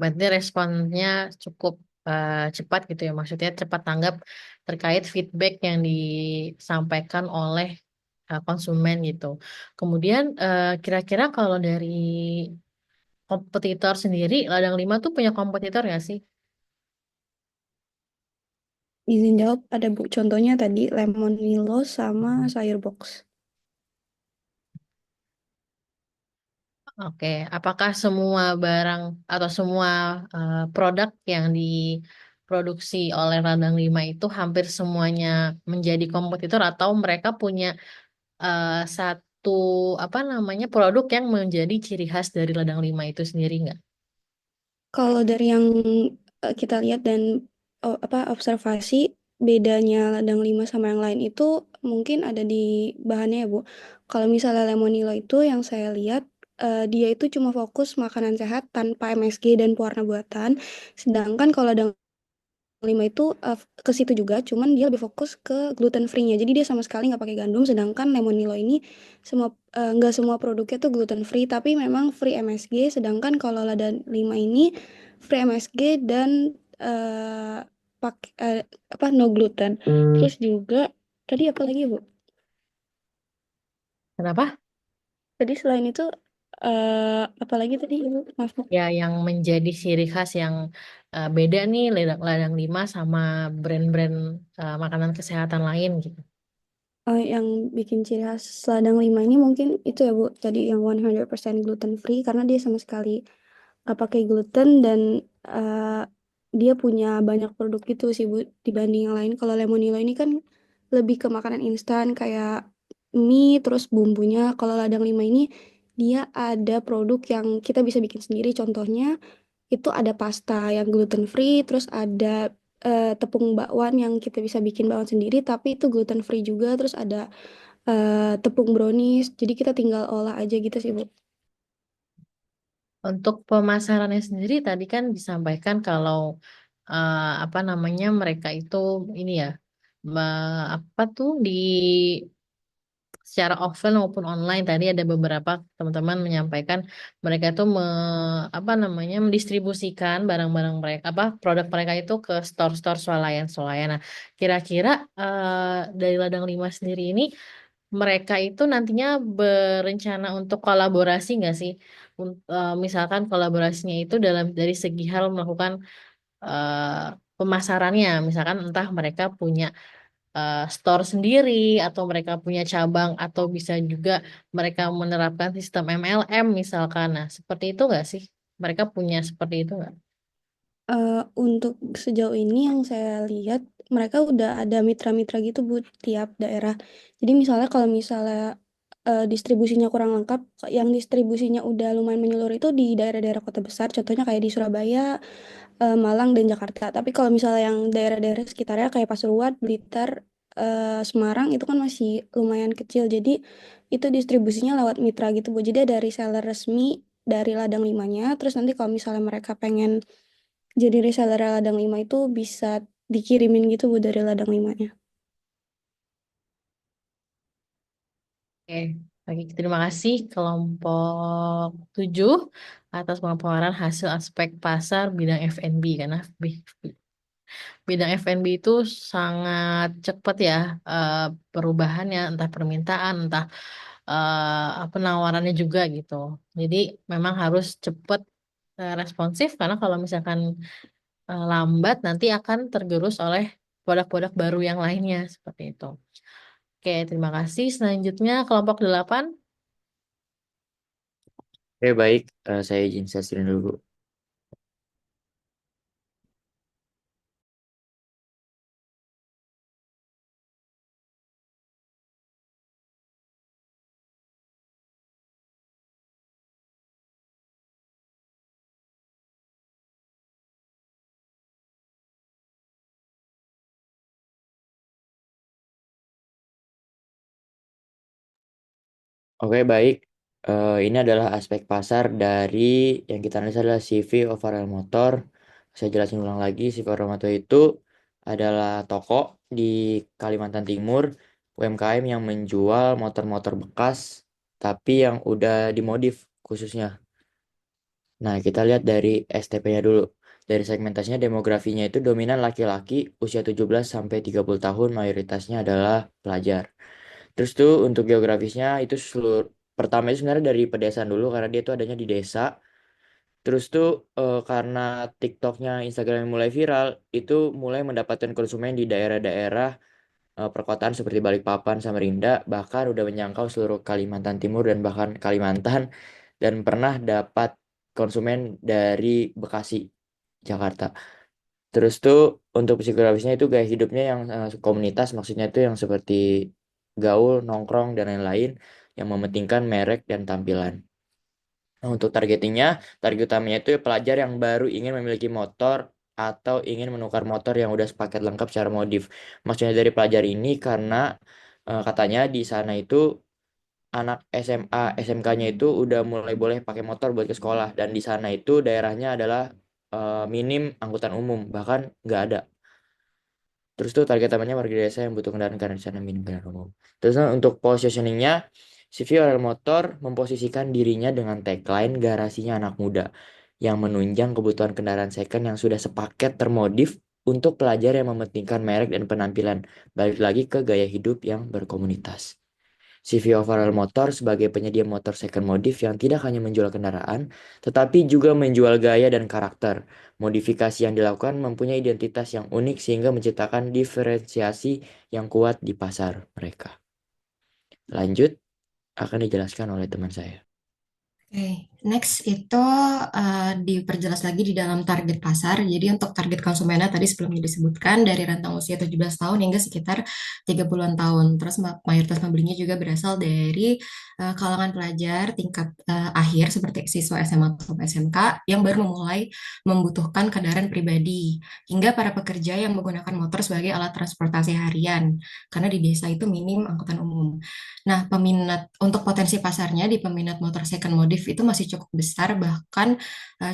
Berarti responnya cukup cepat gitu ya. Maksudnya cepat tanggap terkait feedback yang disampaikan oleh konsumen gitu. Kemudian kira-kira kalau dari kompetitor sendiri, Ladang 5 tuh punya kompetitor nggak sih? izin jawab, ada Bu. Contohnya tadi lemon Milo sama sayur box. Oke, apakah semua barang atau semua produk yang diproduksi oleh Ladang Lima itu hampir semuanya menjadi kompetitor atau mereka punya satu apa namanya produk yang menjadi ciri khas dari Ladang Lima itu sendiri nggak? Kalau dari yang kita lihat dan observasi, bedanya ladang lima sama yang lain itu mungkin ada di bahannya ya Bu. Kalau misalnya lemonilo itu yang saya lihat, dia itu cuma fokus makanan sehat tanpa MSG dan pewarna buatan. Sedangkan kalau ladang lima itu ke situ juga, cuman dia lebih fokus ke gluten free-nya. Jadi dia sama sekali nggak pakai gandum, sedangkan lemonilo ini nggak semua produknya tuh gluten free, tapi memang free MSG. Sedangkan kalau lada lima ini free MSG dan pakai apa no gluten. Terus juga tadi apa lagi Bu? Kenapa? Tadi selain itu apa lagi tadi Ibu? Maaf Bu. Ya, yang menjadi ciri khas yang beda nih Ladang Lima sama brand-brand makanan kesehatan lain gitu. Yang bikin ciri khas ladang lima ini mungkin itu ya Bu, tadi yang 100% gluten free karena dia sama sekali nggak pakai gluten dan eh, dia punya banyak produk gitu sih Bu dibanding yang lain. Kalau Lemonilo ini kan lebih ke makanan instan kayak mie terus bumbunya. Kalau Ladang Lima ini dia ada produk yang kita bisa bikin sendiri. Contohnya itu ada pasta yang gluten free, terus ada tepung bakwan yang kita bisa bikin bakwan sendiri tapi itu gluten free juga. Terus ada tepung brownies. Jadi kita tinggal olah aja gitu sih Bu. Untuk pemasarannya sendiri tadi kan disampaikan kalau apa namanya mereka itu ini ya apa tuh di secara offline maupun online tadi ada beberapa teman-teman menyampaikan mereka itu apa namanya mendistribusikan barang-barang mereka apa produk mereka itu ke store-store swalayan-swalayan. Nah, kira-kira dari Ladang Lima sendiri ini mereka itu nantinya berencana untuk kolaborasi nggak sih? Misalkan kolaborasinya itu dalam dari segi hal melakukan pemasarannya, misalkan entah mereka punya store sendiri atau mereka punya cabang atau bisa juga mereka menerapkan sistem MLM misalkan. Nah, seperti itu nggak sih? Mereka punya seperti itu nggak? Untuk sejauh ini yang saya lihat mereka udah ada mitra-mitra gitu Bu tiap daerah. Jadi misalnya kalau misalnya distribusinya kurang lengkap, yang distribusinya udah lumayan menyeluruh itu di daerah-daerah kota besar, contohnya kayak di Surabaya, Malang dan Jakarta. Tapi kalau misalnya yang daerah-daerah sekitarnya kayak Pasuruan, Blitar, Semarang itu kan masih lumayan kecil. Jadi itu distribusinya lewat mitra gitu Bu. Jadi ada reseller resmi dari ladang limanya. Terus nanti kalau misalnya mereka pengen jadi reseller ladang lima itu bisa dikirimin gitu Bu dari ladang limanya. Oke, baik. Terima kasih kelompok 7 atas pemaparan hasil aspek pasar bidang F&B karena bidang F&B itu sangat cepat ya eh, perubahannya, entah permintaan, entah penawarannya juga gitu. Jadi memang harus cepat responsif karena kalau misalkan lambat nanti akan tergerus oleh produk-produk baru yang lainnya seperti itu. Oke, terima kasih. Selanjutnya kelompok 8. Oke, baik. Saya izin sharing dulu. Oke, baik. Ini adalah aspek pasar dari yang kita analisa adalah CV Overall Motor. Saya jelasin ulang lagi, CV Overall Motor itu adalah toko di Kalimantan Timur, UMKM yang menjual motor-motor bekas, tapi yang udah dimodif khususnya. Nah, kita lihat dari STP-nya dulu. Dari segmentasinya demografinya itu dominan laki-laki usia 17 sampai 30 tahun, mayoritasnya adalah pelajar. Terus tuh untuk geografisnya itu seluruh pertama itu sebenarnya dari pedesaan dulu karena dia tuh adanya di desa. Terus tuh karena TikToknya Instagram mulai viral, itu mulai mendapatkan konsumen di daerah-daerah perkotaan seperti Balikpapan, Samarinda, bahkan udah menjangkau seluruh Kalimantan Timur dan bahkan Kalimantan, dan pernah dapat konsumen dari Bekasi, Jakarta. Terus tuh untuk psikografisnya itu gaya hidupnya yang komunitas, maksudnya itu yang seperti gaul, nongkrong, dan lain-lain yang mementingkan merek dan tampilan. Nah, untuk target utamanya itu pelajar yang baru ingin memiliki motor atau ingin menukar motor yang udah sepaket lengkap secara modif. Maksudnya dari pelajar ini karena katanya di sana itu anak SMA, SMK-nya itu udah mulai boleh pakai motor buat ke sekolah dan di sana itu daerahnya adalah minim angkutan umum, bahkan nggak ada. Terus tuh target utamanya warga desa yang butuh kendaraan karena di sana minim kendaraan umum. Terus untuk positioningnya, CV Oil Motor memposisikan dirinya dengan tagline garasinya anak muda yang menunjang kebutuhan kendaraan second yang sudah sepaket termodif untuk pelajar yang mementingkan merek dan penampilan. Balik lagi ke gaya hidup yang berkomunitas. CV Overall Motor sebagai penyedia motor second modif yang tidak hanya menjual kendaraan, tetapi juga menjual gaya dan karakter. Modifikasi yang dilakukan mempunyai identitas yang unik sehingga menciptakan diferensiasi yang kuat di pasar mereka. Lanjut, akan dijelaskan oleh teman saya. Oke, next itu diperjelas lagi di dalam target pasar. Jadi untuk target konsumennya tadi sebelumnya disebutkan dari rentang usia 17 tahun hingga sekitar 30-an tahun. Terus mayoritas pembelinya juga berasal dari kalangan pelajar tingkat akhir seperti siswa SMA atau SMK yang baru memulai membutuhkan kendaraan pribadi hingga para pekerja yang menggunakan motor sebagai alat transportasi harian karena di desa itu minim angkutan umum. Nah, peminat untuk potensi pasarnya di peminat motor second modif itu masih cukup besar, bahkan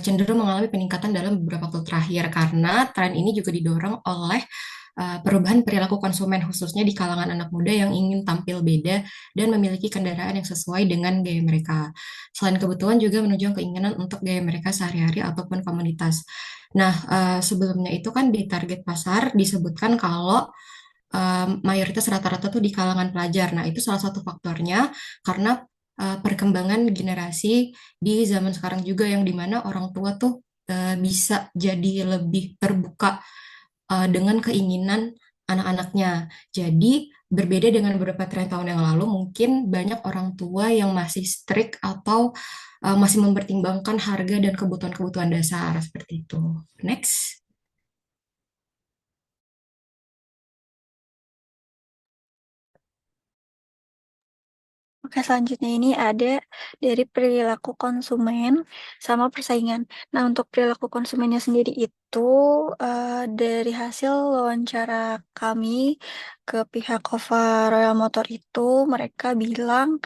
cenderung mengalami peningkatan dalam beberapa waktu terakhir karena tren ini juga didorong oleh perubahan perilaku konsumen khususnya di kalangan anak muda yang ingin tampil beda dan memiliki kendaraan yang sesuai dengan gaya mereka. Selain kebutuhan juga menunjang keinginan untuk gaya mereka sehari-hari ataupun komunitas. Nah, sebelumnya itu kan di target pasar disebutkan kalau mayoritas rata-rata tuh di kalangan pelajar. Nah, itu salah satu faktornya karena perkembangan generasi di zaman sekarang juga yang dimana orang tua tuh bisa jadi lebih terbuka dengan keinginan anak-anaknya. Jadi berbeda dengan beberapa tren tahun yang lalu, mungkin banyak orang tua yang masih strict atau masih mempertimbangkan harga dan kebutuhan-kebutuhan dasar seperti itu. Next. Oke, selanjutnya ini ada dari perilaku konsumen sama persaingan. Nah, untuk perilaku konsumennya sendiri itu dari hasil wawancara kami ke pihak Cover Royal Motor itu, mereka bilang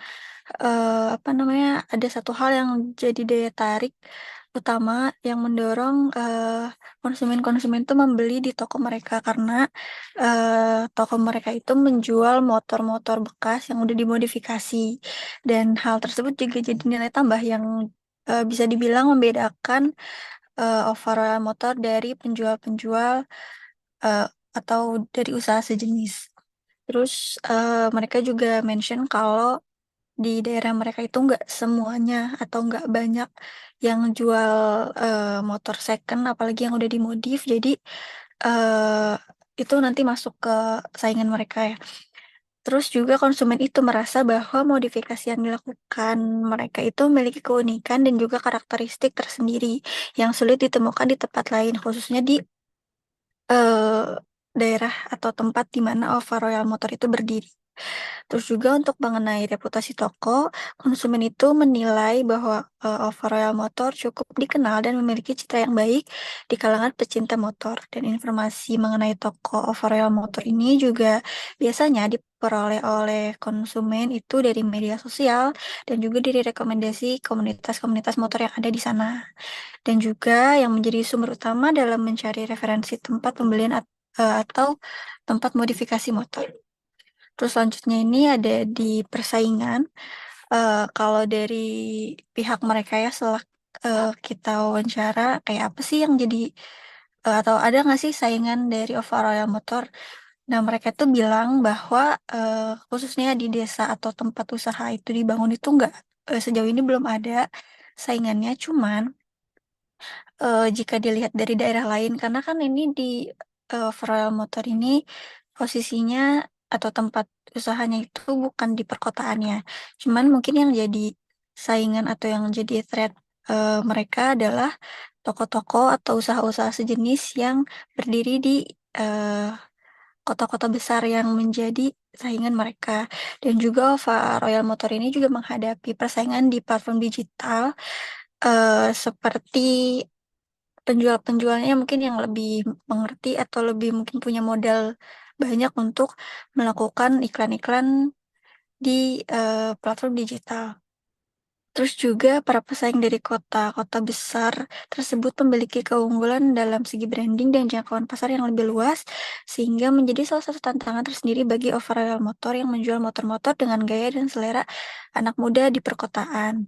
apa namanya, ada satu hal yang jadi daya tarik utama yang mendorong konsumen-konsumen itu membeli di toko mereka karena toko mereka itu menjual motor-motor bekas yang udah dimodifikasi dan hal tersebut juga jadi nilai tambah yang bisa dibilang membedakan overall motor dari penjual-penjual eh, atau dari usaha sejenis. Terus mereka juga mention kalau di daerah mereka itu nggak semuanya atau nggak banyak yang jual motor second, apalagi yang udah dimodif. Jadi eh, itu nanti masuk ke saingan mereka ya. Terus juga konsumen itu merasa bahwa modifikasi yang dilakukan mereka itu memiliki keunikan dan juga karakteristik tersendiri yang sulit ditemukan di tempat lain, khususnya di eh, daerah atau tempat di mana Alfa Royal Motor itu berdiri. Terus juga untuk mengenai reputasi toko, konsumen itu menilai bahwa Alfa Royal Motor cukup dikenal dan memiliki citra yang baik di kalangan pecinta motor. Dan informasi mengenai toko Alfa Royal Motor ini juga biasanya diperoleh oleh konsumen itu dari media sosial dan juga dari rekomendasi komunitas-komunitas motor yang ada di sana. Dan juga yang menjadi sumber utama dalam mencari referensi tempat pembelian atau tempat modifikasi motor. Terus selanjutnya ini ada di persaingan. Kalau dari pihak mereka ya setelah kita wawancara, kayak apa sih yang jadi atau ada nggak sih saingan dari Ova Royal Motor? Nah, mereka tuh bilang bahwa khususnya di desa atau tempat usaha itu dibangun itu nggak sejauh ini belum ada saingannya. Cuman jika dilihat dari daerah lain, karena kan ini di Royal Motor ini posisinya atau tempat usahanya itu bukan di perkotaannya. Cuman mungkin yang jadi saingan atau yang jadi threat mereka adalah toko-toko atau usaha-usaha sejenis yang berdiri di eh, kota-kota besar yang menjadi saingan mereka. Dan juga Royal Motor ini juga menghadapi persaingan di platform digital seperti penjual-penjualnya mungkin yang lebih mengerti atau lebih mungkin punya modal banyak untuk melakukan iklan-iklan di platform digital. Terus juga para pesaing dari kota-kota besar tersebut memiliki keunggulan dalam segi branding dan jangkauan pasar yang lebih luas, sehingga menjadi salah satu tantangan tersendiri bagi Overall Motor yang menjual motor-motor dengan gaya dan selera anak muda di perkotaan.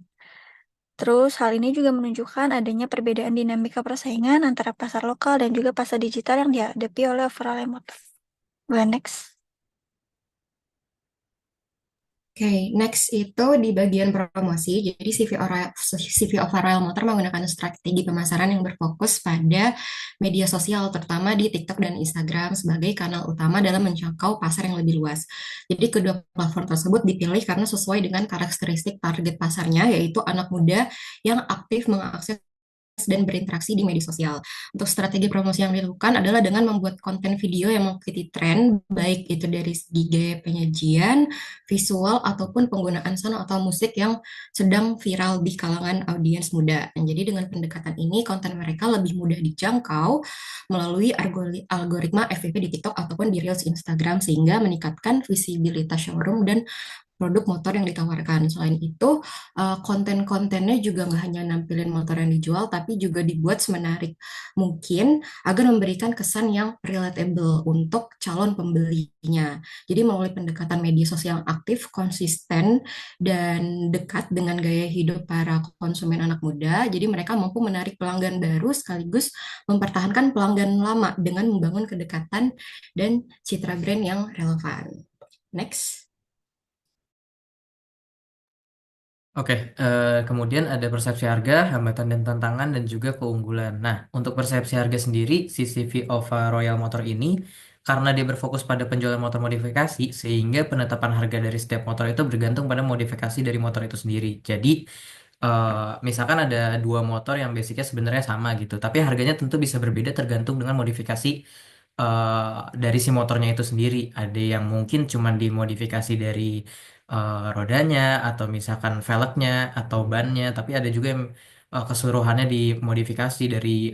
Terus hal ini juga menunjukkan adanya perbedaan dinamika persaingan antara pasar lokal dan juga pasar digital yang dihadapi oleh Overall Motor. Boleh next. Oke, next itu di bagian promosi. Jadi CV Overall Motor menggunakan strategi pemasaran yang berfokus pada media sosial, terutama di TikTok dan Instagram sebagai kanal utama dalam menjangkau pasar yang lebih luas. Jadi kedua platform tersebut dipilih karena sesuai dengan karakteristik target pasarnya, yaitu anak muda yang aktif mengakses dan berinteraksi di media sosial. Untuk strategi promosi yang dilakukan adalah dengan membuat konten video yang mengikuti tren, baik itu dari segi gaya penyajian, visual, ataupun penggunaan sound atau musik yang sedang viral di kalangan audiens muda. Dan jadi dengan pendekatan ini, konten mereka lebih mudah dijangkau melalui algoritma FYP di TikTok ataupun di Reels Instagram, sehingga meningkatkan visibilitas showroom dan produk motor yang ditawarkan. Selain itu, konten-kontennya juga nggak hanya nampilin motor yang dijual, tapi juga dibuat semenarik mungkin agar memberikan kesan yang relatable untuk calon pembelinya. Jadi melalui pendekatan media sosial yang aktif, konsisten, dan dekat dengan gaya hidup para konsumen anak muda, jadi mereka mampu menarik pelanggan baru sekaligus mempertahankan pelanggan lama dengan membangun kedekatan dan citra brand yang relevan. Next. Oke, kemudian ada persepsi harga, hambatan dan tantangan, dan juga keunggulan. Nah, untuk persepsi harga sendiri, CCV Ova Royal Motor ini, karena dia berfokus pada penjualan motor modifikasi, sehingga penetapan harga dari setiap motor itu bergantung pada modifikasi dari motor itu sendiri. Jadi, misalkan ada dua motor yang basicnya sebenarnya sama gitu, tapi harganya tentu bisa berbeda tergantung dengan modifikasi dari si motornya itu sendiri. Ada yang mungkin cuma dimodifikasi dari rodanya atau misalkan velgnya atau bannya, tapi ada juga yang keseluruhannya dimodifikasi dari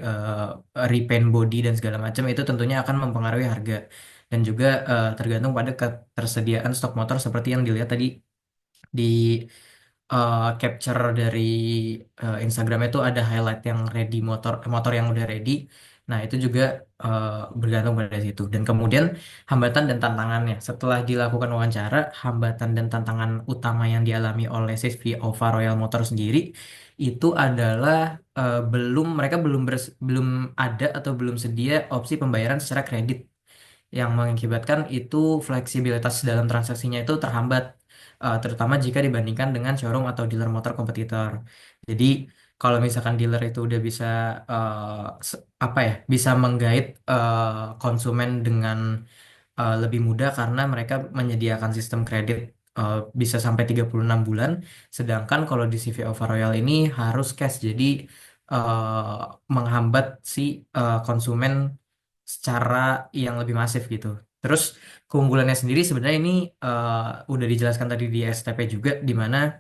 repaint body dan segala macam. Itu tentunya akan mempengaruhi harga dan juga tergantung pada ketersediaan stok motor seperti yang dilihat tadi di capture dari Instagram itu ada highlight yang ready motor motor yang udah ready. Nah, itu juga eh, bergantung pada situ. Dan kemudian hambatan dan tantangannya. Setelah dilakukan wawancara, hambatan dan tantangan utama yang dialami oleh CV Ova Royal Motor sendiri itu adalah mereka belum ada atau belum sedia opsi pembayaran secara kredit yang mengakibatkan itu fleksibilitas dalam transaksinya itu terhambat, terutama jika dibandingkan dengan showroom atau dealer motor kompetitor. Jadi kalau misalkan dealer itu udah bisa apa ya, bisa menggait konsumen dengan lebih mudah karena mereka menyediakan sistem kredit bisa sampai 36 bulan, sedangkan kalau di CV Over Royal ini harus cash, jadi menghambat si konsumen secara yang lebih masif gitu. Terus keunggulannya sendiri sebenarnya ini udah dijelaskan tadi di STP juga, di mana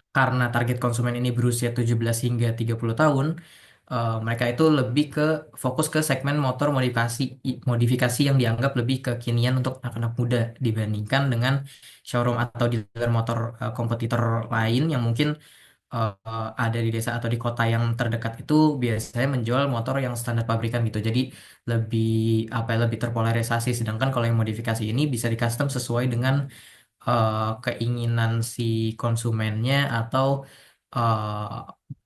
karena target konsumen ini berusia 17 hingga 30 tahun, mereka itu lebih ke fokus ke segmen motor modifikasi yang dianggap lebih kekinian untuk anak-anak muda dibandingkan dengan showroom atau dealer motor kompetitor lain yang mungkin ada di desa atau di kota yang terdekat itu biasanya menjual motor yang standar pabrikan gitu. Jadi lebih apa ya, lebih terpolarisasi. Sedangkan kalau yang modifikasi ini bisa di custom sesuai dengan keinginan si konsumennya atau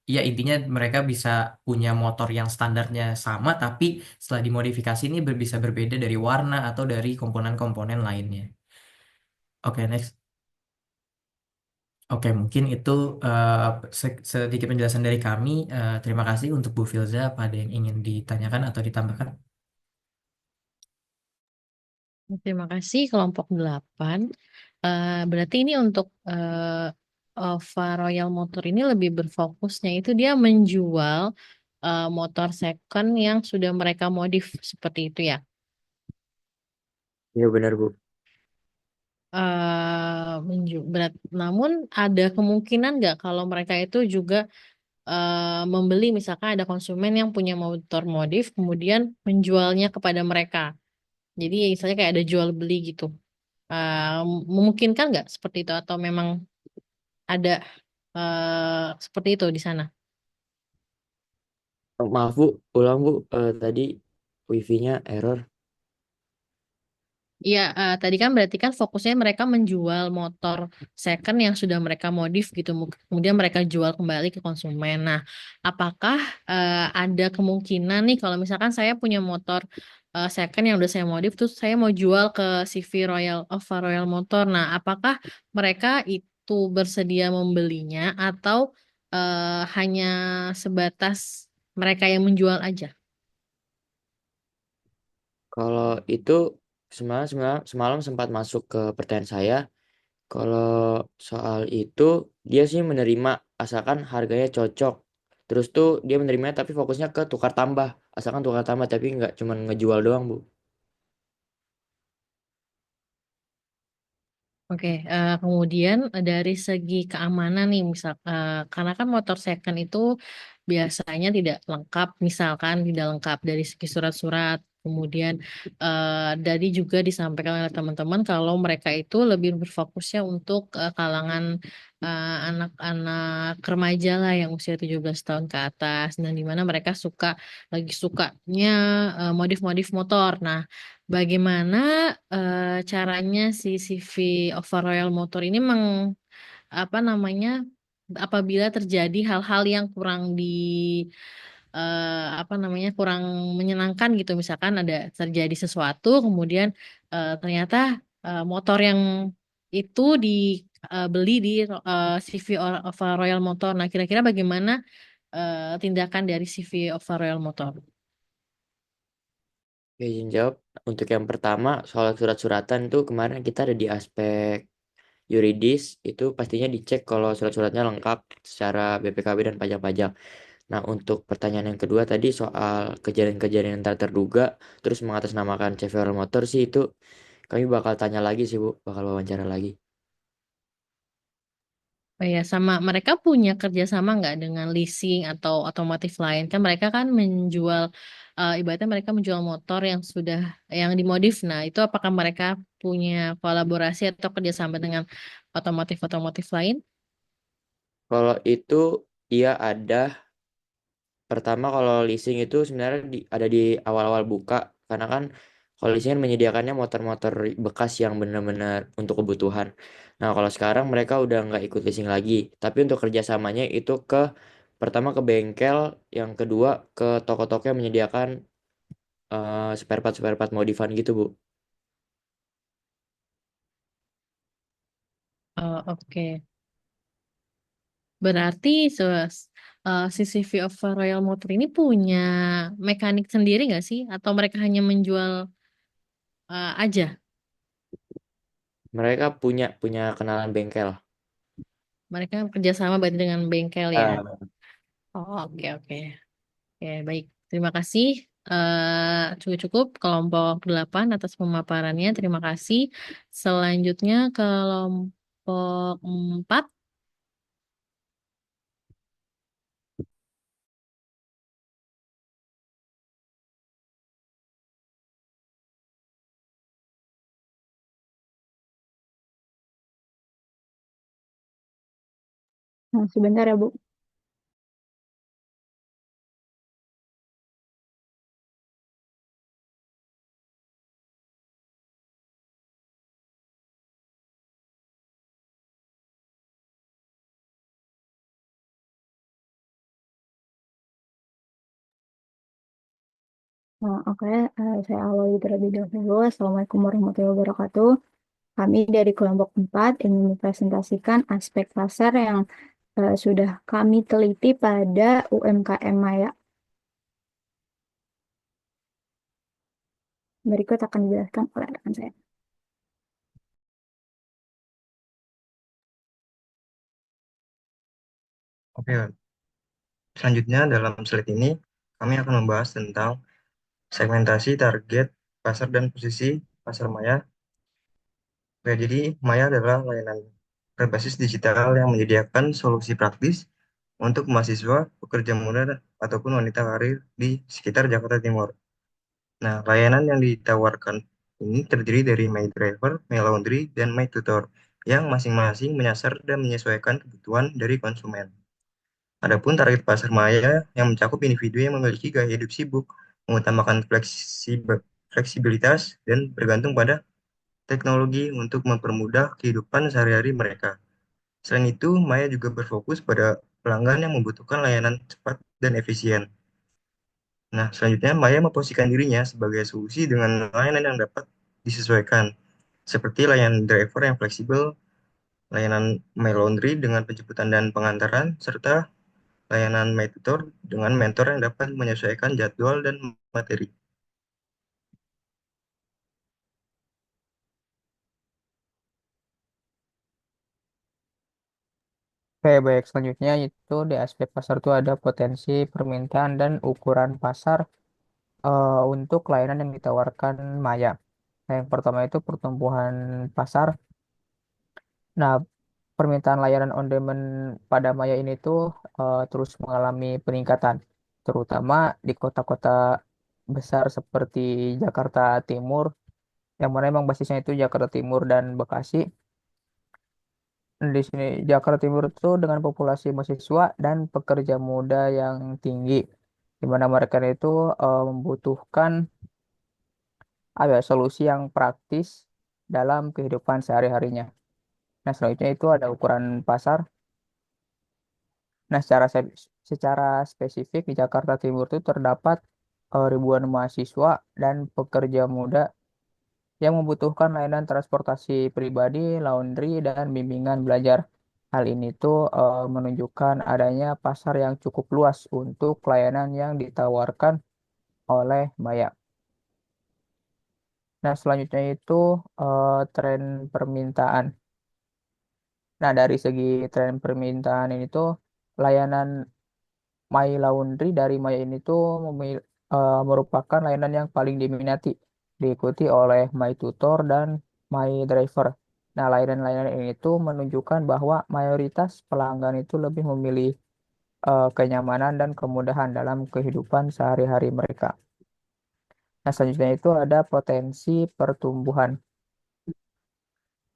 ya intinya mereka bisa punya motor yang standarnya sama tapi setelah dimodifikasi ini bisa berbeda dari warna atau dari komponen-komponen lainnya. Oke, next. Oke, mungkin itu eh, sedikit penjelasan dari kami. Terima kasih untuk Bu Filza. Apa ada yang ingin ditanyakan atau ditambahkan? Terima kasih kelompok 8. Berarti ini untuk Alfa Royal Motor ini lebih berfokusnya itu dia menjual motor second yang sudah mereka modif seperti itu ya. Iya benar Bu. Namun ada kemungkinan nggak kalau mereka itu juga membeli misalkan ada konsumen yang punya motor modif kemudian menjualnya kepada mereka. Jadi misalnya kayak ada jual beli gitu. Memungkinkan nggak seperti itu atau memang ada seperti itu di sana? Maaf Bu, ulang Bu. Tadi wifi-nya error. Iya, tadi kan berarti kan fokusnya mereka menjual motor second yang sudah mereka modif gitu, kemudian mereka jual kembali ke konsumen. Nah, apakah ada kemungkinan nih kalau misalkan saya punya motor second yang udah saya modif, terus saya mau jual ke CV Royal Alfa Royal Motor. Nah, apakah mereka itu bersedia membelinya atau hanya sebatas mereka yang menjual aja? Kalau itu semalam sempat masuk ke pertanyaan saya. Kalau soal itu dia sih menerima asalkan harganya cocok. Terus tuh dia menerima tapi fokusnya ke tukar tambah. Asalkan tukar tambah tapi nggak cuma ngejual doang Bu. Oke, kemudian dari segi keamanan nih, misal karena kan motor second itu biasanya tidak lengkap, misalkan tidak lengkap dari segi surat-surat, kemudian dari juga disampaikan oleh teman-teman kalau mereka itu lebih berfokusnya untuk kalangan anak-anak remaja lah yang usia 17 tahun ke atas, dan di mana mereka lagi sukanya modif-modif motor. Nah, bagaimana caranya si CV Over Royal Motor ini apa namanya apabila terjadi hal-hal yang kurang apa namanya kurang menyenangkan gitu, misalkan ada terjadi sesuatu kemudian ternyata motor yang itu dibeli di CV Over Royal Motor. Nah, kira-kira bagaimana tindakan dari CV Over Royal Motor? Oke, izin jawab. Untuk yang pertama soal surat-suratan itu kemarin kita ada di aspek yuridis itu pastinya dicek kalau surat-suratnya lengkap secara BPKB dan pajak-pajak. Nah, untuk pertanyaan yang kedua tadi soal kejadian-kejadian yang tak terduga terus mengatasnamakan CV Motor sih itu kami bakal tanya lagi sih Bu, bakal wawancara lagi. Oh ya, sama mereka punya kerjasama nggak dengan leasing atau otomotif lain? Kan mereka kan menjual, ibaratnya mereka menjual motor yang dimodif. Nah, itu apakah mereka punya kolaborasi atau kerjasama dengan otomotif-otomotif lain? Kalau itu iya ada. Pertama kalau leasing itu sebenarnya ada di awal-awal buka karena kan kalau leasing kan menyediakannya motor-motor bekas yang benar-benar untuk kebutuhan. Nah kalau sekarang mereka udah nggak ikut leasing lagi, tapi untuk kerjasamanya itu pertama ke bengkel, yang kedua ke toko-toko yang menyediakan spare part modifan gitu Bu. Oh, oke. Berarti CCV of Royal Motor ini punya mekanik sendiri nggak sih? Atau mereka hanya menjual aja? Mereka punya punya kenalan bengkel. Mereka kerjasama berarti dengan bengkel ya? Ah, Oh, oke, oke. Oke, baik. Terima kasih. Cukup-cukup kelompok 8 atas pemaparannya. Terima kasih. Selanjutnya kelompok 4. Nah, sebentar ya, Bu. Nah, oke, saya awali terlebih dahulu. Assalamualaikum warahmatullahi wabarakatuh. Kami dari kelompok 4 ingin mempresentasikan aspek pasar yang sudah kami teliti pada UMKM Maya. Berikut akan dijelaskan oleh rekan saya. Oke, selanjutnya dalam slide ini kami akan membahas tentang segmentasi target pasar dan posisi pasar Maya. Oke, jadi Maya adalah layanan berbasis digital yang menyediakan solusi praktis untuk mahasiswa, pekerja muda, ataupun wanita karir di sekitar Jakarta Timur. Nah, layanan yang ditawarkan ini terdiri dari My Driver, My Laundry, dan My Tutor, yang masing-masing menyasar dan menyesuaikan kebutuhan dari konsumen. Adapun target pasar Maya yang mencakup individu yang memiliki gaya hidup sibuk, mengutamakan fleksibilitas, dan bergantung pada teknologi untuk mempermudah kehidupan sehari-hari mereka. Selain itu, Maya juga berfokus pada pelanggan yang membutuhkan layanan cepat dan efisien. Nah, selanjutnya Maya memposisikan dirinya sebagai solusi dengan layanan yang dapat disesuaikan, seperti layanan driver yang fleksibel, layanan My Laundry dengan penjemputan dan pengantaran, serta layanan My Tutor dengan mentor yang dapat menyesuaikan jadwal dan materi. Oke, baik. Selanjutnya itu di aspek pasar itu ada potensi permintaan dan ukuran pasar untuk layanan yang ditawarkan Maya. Nah, yang pertama itu pertumbuhan pasar. Nah, permintaan layanan on demand pada Maya ini tuh terus mengalami peningkatan, terutama di kota-kota besar seperti Jakarta Timur, yang mana emang basisnya itu Jakarta Timur dan Bekasi. Di sini Jakarta Timur itu dengan populasi mahasiswa dan pekerja muda yang tinggi, di mana mereka itu membutuhkan solusi yang praktis dalam kehidupan sehari-harinya. Nah, selanjutnya itu ada ukuran pasar. Nah, secara spesifik di Jakarta Timur itu terdapat ribuan mahasiswa dan pekerja muda yang membutuhkan layanan transportasi pribadi, laundry, dan bimbingan belajar. Hal ini tuh menunjukkan adanya pasar yang cukup luas untuk layanan yang ditawarkan oleh Maya. Nah, selanjutnya itu tren permintaan. Nah, dari segi tren permintaan ini tuh layanan My Laundry dari Maya ini tuh merupakan layanan yang paling diminati, diikuti oleh My Tutor dan My Driver. Nah, layanan-layanan ini tuh menunjukkan bahwa mayoritas pelanggan itu lebih memilih kenyamanan dan kemudahan dalam kehidupan sehari-hari mereka. Nah, selanjutnya itu ada potensi pertumbuhan.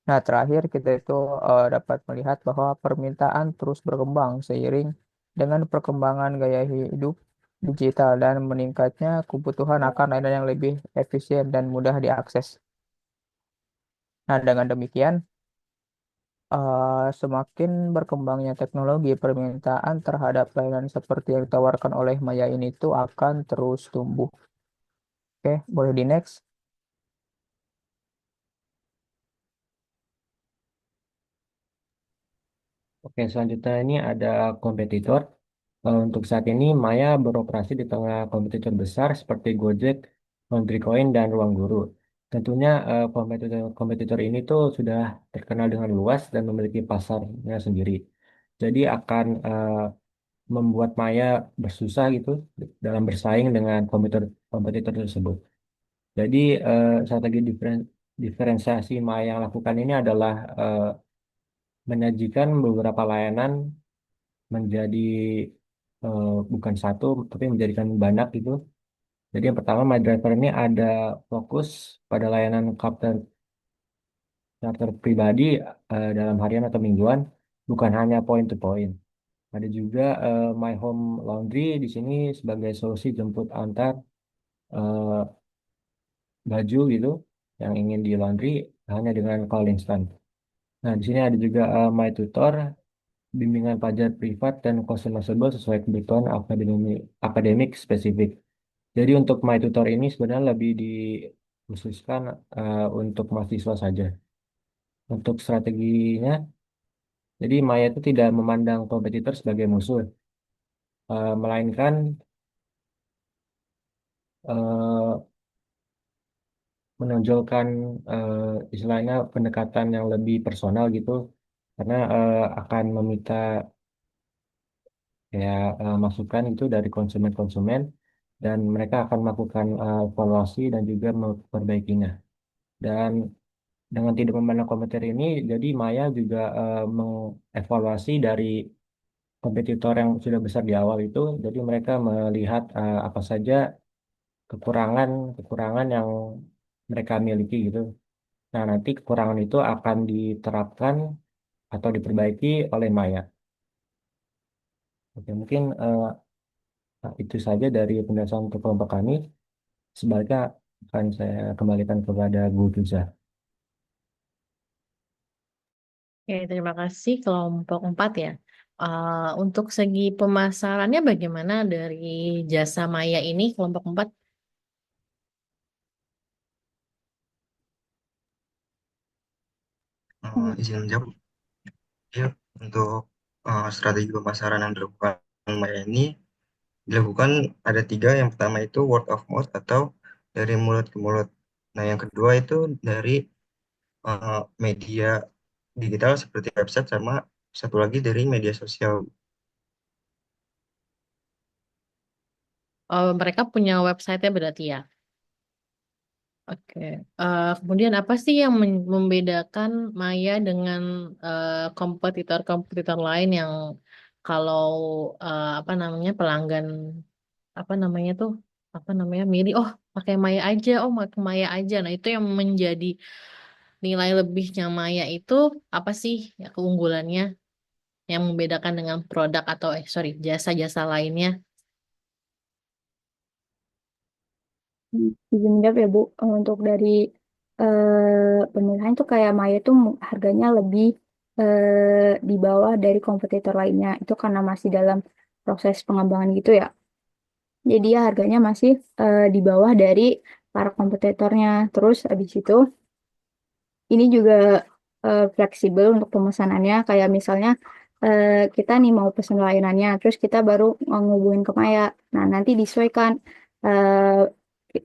Nah, terakhir kita itu dapat melihat bahwa permintaan terus berkembang seiring dengan perkembangan gaya hidup digital dan meningkatnya kebutuhan akan layanan yang lebih efisien dan mudah diakses. Nah, dengan demikian, semakin berkembangnya teknologi, permintaan terhadap layanan seperti yang ditawarkan oleh Maya ini tuh akan terus tumbuh. Oke, boleh di next. Oke, selanjutnya ini ada kompetitor. Untuk saat ini, Maya beroperasi di tengah kompetitor besar seperti Gojek, Laundry Coin, dan Ruang Guru. Tentunya kompetitor ini tuh sudah terkenal dengan luas dan memiliki pasarnya sendiri. Jadi akan membuat Maya bersusah gitu dalam bersaing dengan kompetitor tersebut. Jadi strategi diferensiasi Maya yang lakukan ini adalah menyajikan beberapa layanan menjadi bukan satu tapi menjadikan banyak gitu. Jadi yang pertama My Driver ini ada fokus pada layanan charter pribadi dalam harian atau mingguan, bukan hanya point to point. Ada juga My Home Laundry di sini sebagai solusi jemput antar eh, baju gitu yang ingin di laundry hanya dengan call instant. Nah, di sini ada juga My Tutor, bimbingan pelajar privat dan customizable sesuai kebutuhan akademik spesifik. Jadi untuk My Tutor ini sebenarnya lebih dikhususkan untuk mahasiswa saja. Untuk strateginya, jadi Maya itu tidak memandang kompetitor sebagai musuh, melainkan eh, menonjolkan istilahnya pendekatan yang lebih personal gitu, karena akan meminta ya masukan itu dari konsumen-konsumen dan mereka akan melakukan evaluasi dan juga memperbaikinya. Dan dengan tidak memandang kompetitor ini, jadi Maya juga mengevaluasi dari kompetitor yang sudah besar di awal itu. Jadi mereka melihat apa saja kekurangan-kekurangan yang mereka miliki gitu. Nah, nanti kekurangan itu akan diterapkan atau diperbaiki oleh Maya. Oke, mungkin itu saja dari penjelasan untuk kelompok kami. Sebaliknya akan saya kembalikan kepada Bu Tuza. Oke, terima kasih kelompok 4 ya. Untuk segi pemasarannya bagaimana dari jasa maya ini kelompok 4? Izin menjawab. Ya, untuk strategi pemasaran yang dilakukan Maya ini dilakukan ada tiga. Yang pertama itu word of mouth atau dari mulut ke mulut. Nah, yang kedua itu dari media digital seperti website, sama satu lagi dari media sosial. Mereka punya website-nya berarti ya. Oke. Kemudian apa sih yang membedakan Maya dengan kompetitor-kompetitor lain yang kalau apa namanya pelanggan apa namanya tuh apa namanya milih pakai Maya aja, pakai Maya aja. Nah, itu yang menjadi nilai lebihnya Maya itu apa sih ya keunggulannya yang membedakan dengan produk atau sorry jasa-jasa lainnya? Izin jawab ya Bu. Untuk dari pemilihan tuh kayak Maya tuh harganya lebih di bawah dari kompetitor lainnya. Itu karena masih dalam proses pengembangan gitu ya. Jadi ya harganya masih di bawah dari para kompetitornya. Terus habis itu ini juga fleksibel untuk pemesanannya. Kayak misalnya kita nih mau pesen layanannya, terus kita baru ngehubungin ke Maya. Nah, nanti disesuaikan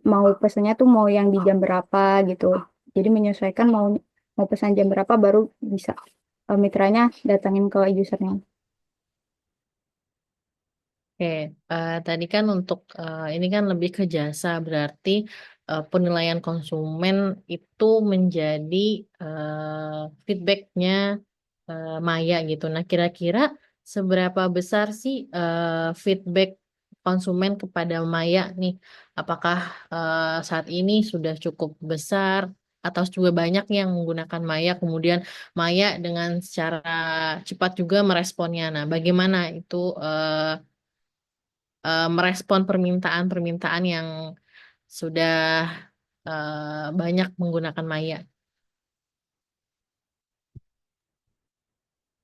mau pesennya tuh mau yang di jam berapa gitu. Jadi menyesuaikan mau mau pesan jam berapa baru bisa mitranya datangin ke usernya. Oke, tadi kan untuk ini kan lebih ke jasa, berarti penilaian konsumen itu menjadi feedbacknya Maya gitu. Nah, kira-kira seberapa besar sih feedback konsumen kepada Maya nih? Apakah saat ini sudah cukup besar atau juga banyak yang menggunakan Maya, kemudian Maya dengan secara cepat juga meresponnya. Nah, bagaimana itu merespon permintaan-permintaan yang sudah banyak menggunakan Maya.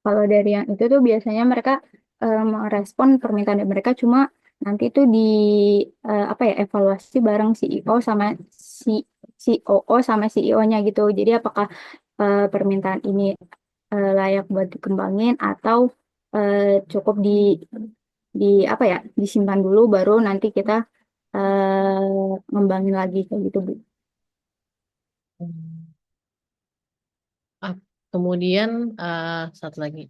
Kalau dari yang itu tuh biasanya mereka merespon permintaan dari mereka cuma nanti tuh di apa ya evaluasi bareng CEO sama si COO sama CEO-nya gitu. Jadi apakah permintaan ini layak buat dikembangin atau eh, cukup di apa ya disimpan dulu baru nanti kita ngembangin lagi kayak gitu Bu. Hmm. Ah, kemudian satu lagi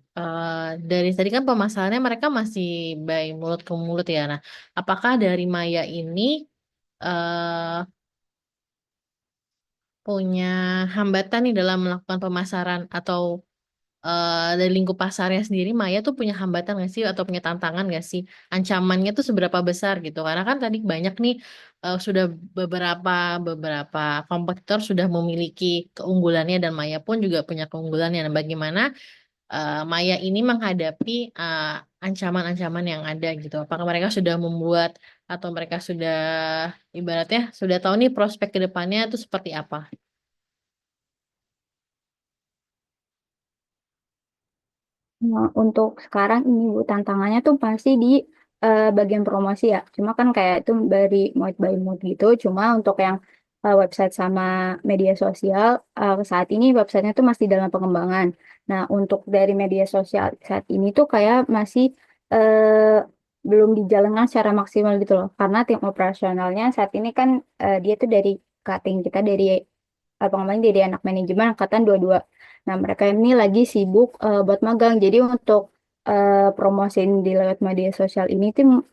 dari tadi kan pemasarannya mereka masih by mulut ke mulut ya. Nah, apakah dari Maya ini eh, punya hambatan nih dalam melakukan pemasaran atau dari lingkup pasarnya sendiri Maya tuh punya hambatan nggak sih atau punya tantangan nggak sih ancamannya tuh seberapa besar gitu karena kan tadi banyak nih sudah beberapa beberapa kompetitor sudah memiliki keunggulannya dan Maya pun juga punya keunggulannya. Nah, bagaimana Maya ini menghadapi ancaman-ancaman yang ada gitu. Apakah mereka sudah membuat atau mereka sudah ibaratnya sudah tahu nih prospek ke depannya itu seperti apa? Nah, untuk sekarang ini Bu, tantangannya tuh pasti di bagian promosi ya. Cuma kan kayak itu dari mood by mood gitu. Cuma untuk yang website sama media sosial. Saat ini websitenya tuh masih dalam pengembangan. Nah, untuk dari media sosial saat ini tuh kayak masih eh, belum dijalankan secara maksimal gitu loh. Karena tim operasionalnya saat ini kan dia tuh dari cutting kita dari pengembangan dari anak manajemen angkatan 22. Nah, mereka ini lagi sibuk buat magang. Jadi untuk promosiin di lewat media sosial ini tuh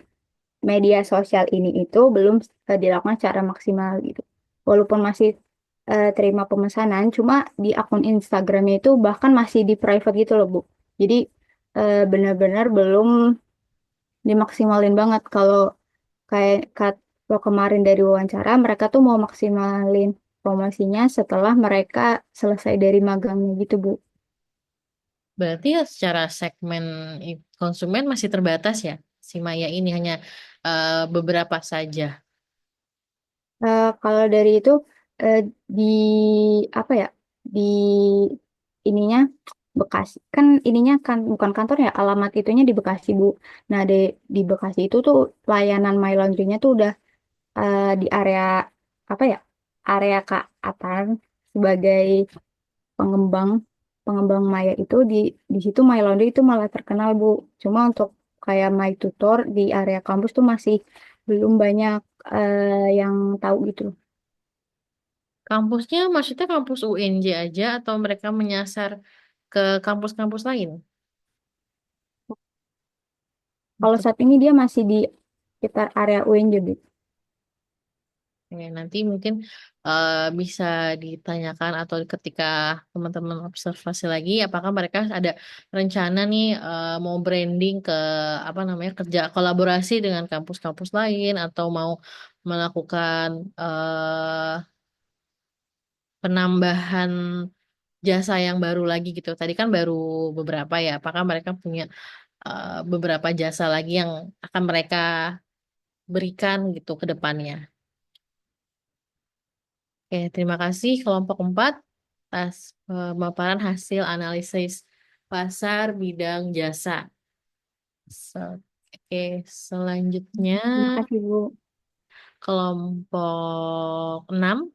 media sosial ini itu belum dilakukan secara maksimal gitu. Walaupun masih terima pemesanan, cuma di akun Instagramnya itu bahkan masih di private gitu loh, Bu. Jadi benar-benar belum dimaksimalin banget. Kayak kalau kemarin dari wawancara, mereka tuh mau maksimalin promosinya setelah mereka selesai dari magangnya gitu, Bu. Berarti ya secara segmen konsumen masih terbatas ya. Si Maya ini hanya beberapa saja. Kalau dari itu eh, di apa ya di ininya Bekasi kan ininya kan bukan kantor ya alamat itunya di Bekasi Bu. Nah di Bekasi itu tuh layanan My Laundry-nya tuh udah di area apa ya area Kak Atan sebagai pengembang pengembang Maya itu di situ My Laundry itu malah terkenal Bu. Cuma untuk kayak My Tutor di area kampus tuh masih belum banyak yang tahu gitu. Kampusnya maksudnya kampus UNJ aja atau mereka menyasar ke kampus-kampus lain? Kalau saat ini dia masih di sekitar area UNJ, Bu. Oke, nanti mungkin bisa ditanyakan atau ketika teman-teman observasi lagi, apakah mereka ada rencana nih mau branding ke apa namanya kerja kolaborasi dengan kampus-kampus lain atau mau melakukan penambahan jasa yang baru lagi gitu. Tadi kan baru beberapa ya. Apakah mereka punya beberapa jasa lagi yang akan mereka berikan gitu ke depannya? Oke, terima kasih kelompok 4 atas pemaparan hasil analisis pasar bidang jasa. Oke, selanjutnya Terima kasih, Bu. kelompok 6.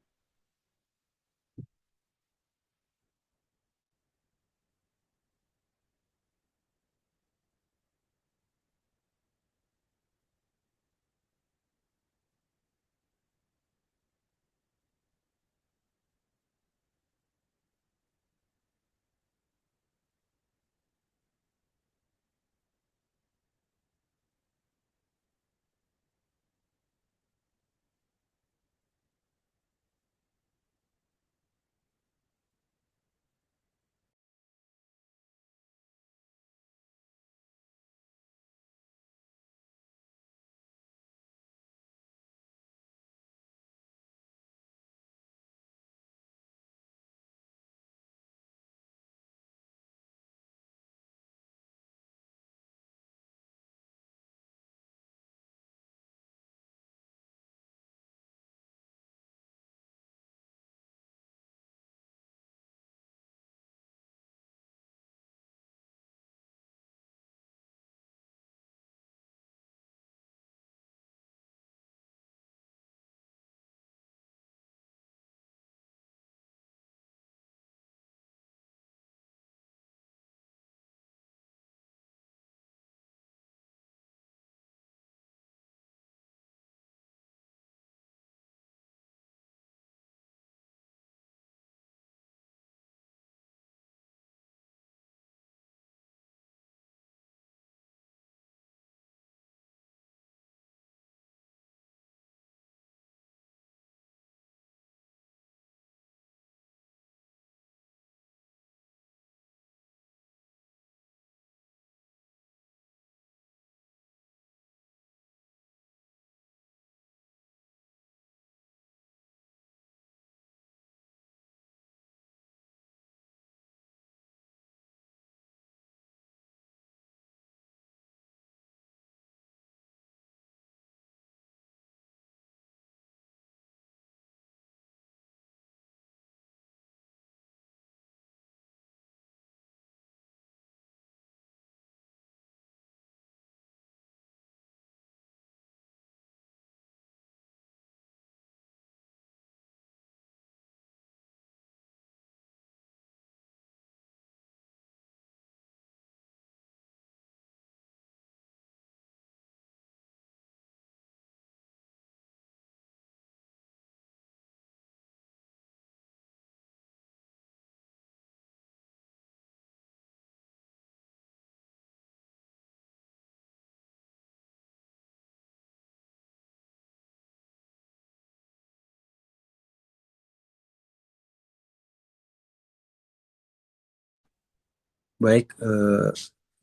Baik,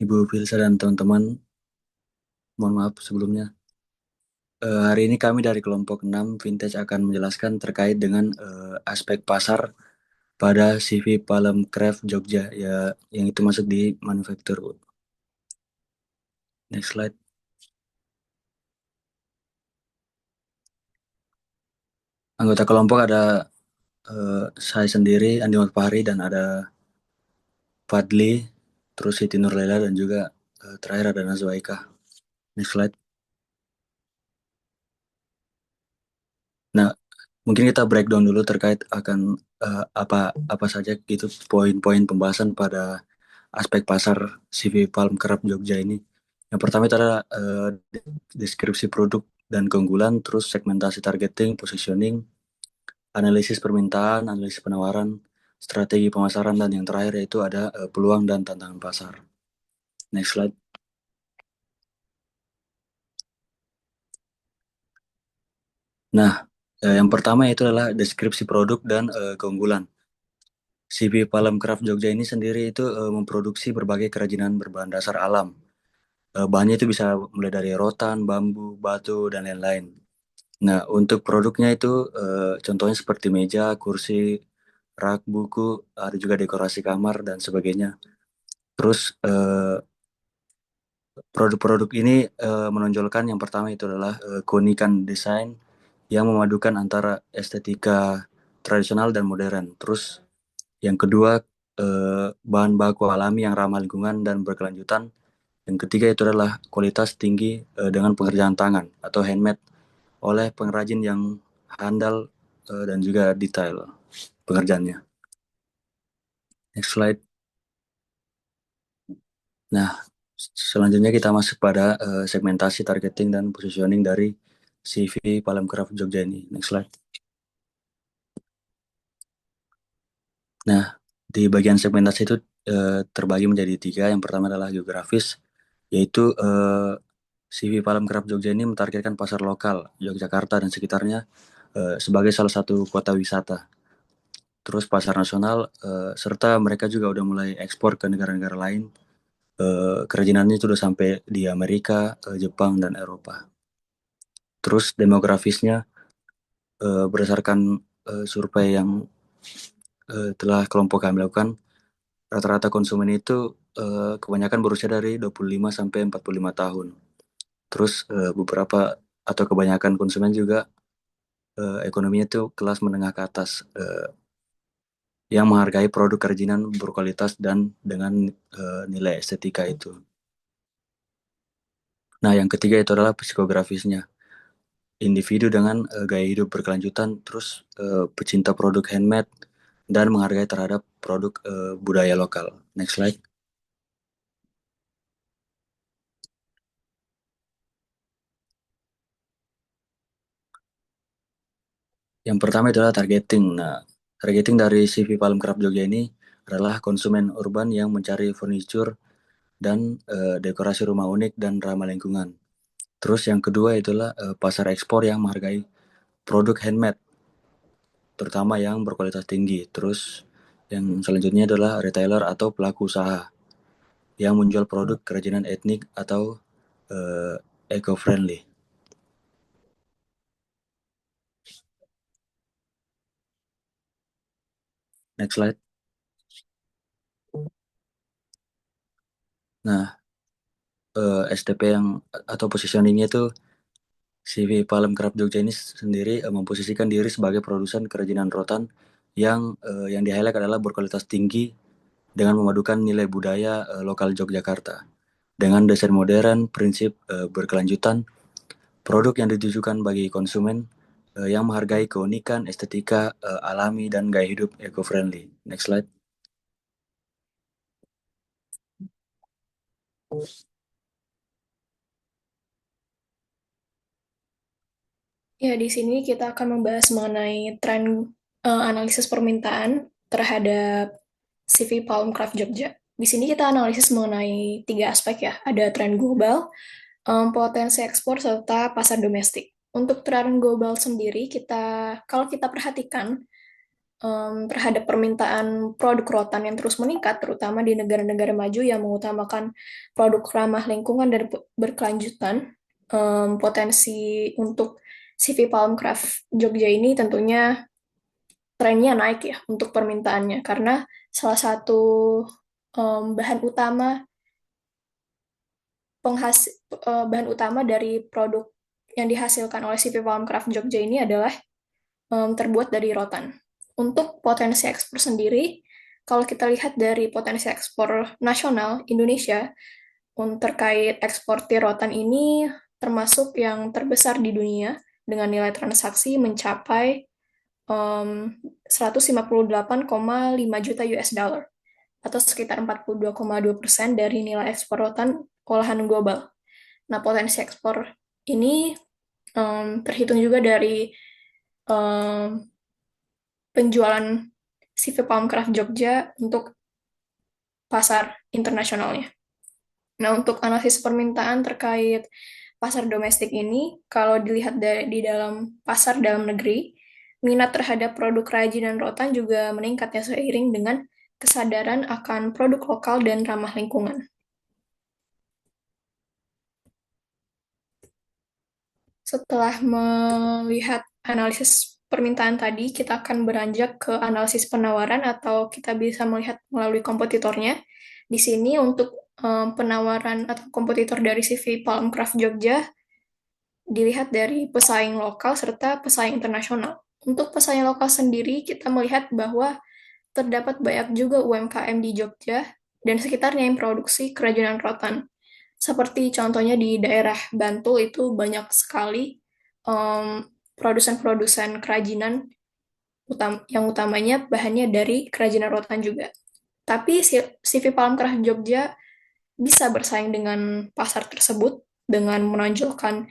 Ibu Filsa dan teman-teman, mohon maaf sebelumnya. Hari ini kami dari kelompok 6 Vintage akan menjelaskan terkait dengan aspek pasar pada CV Palem Craft Jogja, ya, yang itu masuk di manufaktur. Next slide. Anggota kelompok ada saya sendiri, Andi Fahri, dan ada Fadli, terus Siti Nurlela, dan juga terakhir ada Nazwaika. Next slide. Nah, mungkin kita breakdown dulu terkait akan apa saja gitu poin-poin pembahasan pada aspek pasar CV Palm Kerap Jogja ini. Yang pertama itu adalah deskripsi produk dan keunggulan, terus segmentasi targeting, positioning, analisis permintaan, analisis penawaran, strategi pemasaran, dan yang terakhir yaitu ada peluang dan tantangan pasar. Next slide. Nah, yang pertama itu adalah deskripsi produk dan keunggulan. CV Palem Craft Jogja ini sendiri itu memproduksi berbagai kerajinan berbahan dasar alam. Bahannya itu bisa mulai dari rotan, bambu, batu, dan lain-lain. Nah, untuk produknya itu contohnya seperti meja, kursi, rak buku, ada juga dekorasi kamar dan sebagainya. Terus produk-produk ini menonjolkan yang pertama itu adalah keunikan desain yang memadukan antara estetika tradisional dan modern. Terus yang kedua bahan baku alami yang ramah lingkungan dan berkelanjutan. Yang ketiga itu adalah kualitas tinggi dengan pengerjaan tangan atau handmade oleh pengrajin yang handal dan juga detail pengerjaannya. Next slide. Nah, selanjutnya kita masuk pada segmentasi targeting dan positioning dari CV Palem Craft Jogja ini. Next slide. Nah, di bagian segmentasi itu terbagi menjadi 3. Yang pertama adalah geografis, yaitu CV Palem Craft Jogja ini mentargetkan pasar lokal Yogyakarta dan sekitarnya sebagai salah satu kota wisata. Terus pasar nasional serta mereka juga udah mulai ekspor ke negara-negara lain. Kerajinannya sudah sampai di Amerika, Jepang, dan Eropa. Terus demografisnya berdasarkan survei yang telah kelompok kami lakukan, rata-rata konsumen itu kebanyakan berusia dari 25 sampai 45 tahun. Terus beberapa atau kebanyakan konsumen juga ekonominya itu kelas menengah ke atas yang menghargai produk kerajinan berkualitas dan dengan nilai estetika itu. Nah, yang ketiga itu adalah psikografisnya. Individu dengan gaya hidup berkelanjutan, terus pecinta produk handmade, dan menghargai terhadap produk budaya lokal. Next slide. Yang pertama adalah targeting. Nah, targeting dari CV Palem Craft Jogja ini adalah konsumen urban yang mencari furniture dan dekorasi rumah unik dan ramah lingkungan. Terus yang kedua itulah pasar ekspor yang menghargai produk handmade, terutama yang berkualitas tinggi. Terus yang selanjutnya adalah retailer atau pelaku usaha yang menjual produk kerajinan etnik atau eco-friendly. Next slide. Nah, STP yang atau positioningnya itu CV Palem Craft Jogja ini sendiri memposisikan diri sebagai produsen kerajinan rotan yang di-highlight adalah berkualitas tinggi dengan memadukan nilai budaya lokal Yogyakarta dengan desain modern, prinsip berkelanjutan, produk yang ditujukan bagi konsumen yang menghargai keunikan, estetika alami, dan gaya hidup eco-friendly. Next slide. Ya, di sini kita akan membahas mengenai tren analisis permintaan terhadap CV Palm Craft Jogja. Di sini kita analisis mengenai 3 aspek ya, ada tren global, potensi ekspor, serta pasar domestik. Untuk tren global sendiri, kalau kita perhatikan, terhadap permintaan produk rotan yang terus meningkat, terutama di negara-negara maju yang mengutamakan produk ramah lingkungan dan berkelanjutan. Potensi untuk CV Palmcraft Jogja ini tentunya trennya naik ya untuk permintaannya, karena salah satu bahan utama bahan utama dari produk yang dihasilkan oleh CV Palmcraft Jogja ini adalah terbuat dari rotan. Untuk potensi ekspor sendiri, kalau kita lihat dari potensi ekspor nasional Indonesia terkait ekspor rotan ini termasuk yang terbesar di dunia dengan nilai transaksi mencapai 158,5 juta US dollar atau sekitar 42,2% dari nilai ekspor rotan olahan global. Nah, potensi ekspor ini terhitung juga dari penjualan CV Palmcraft Jogja untuk pasar internasionalnya. Nah, untuk analisis permintaan terkait pasar domestik ini, kalau dilihat di dalam pasar dalam negeri, minat terhadap produk kerajinan rotan juga meningkat ya seiring dengan kesadaran akan produk lokal dan ramah lingkungan. Setelah melihat analisis permintaan tadi, kita akan beranjak ke analisis penawaran atau kita bisa melihat melalui kompetitornya. Di sini untuk penawaran atau kompetitor dari CV Palmcraft Jogja dilihat dari pesaing lokal serta pesaing internasional. Untuk pesaing lokal sendiri, kita melihat bahwa terdapat banyak juga UMKM di Jogja dan sekitarnya yang produksi kerajinan rotan. Seperti contohnya di daerah Bantul itu banyak sekali produsen-produsen kerajinan yang utamanya bahannya dari kerajinan rotan juga. Tapi CV Palmcraft Jogja bisa bersaing dengan pasar tersebut dengan menonjolkan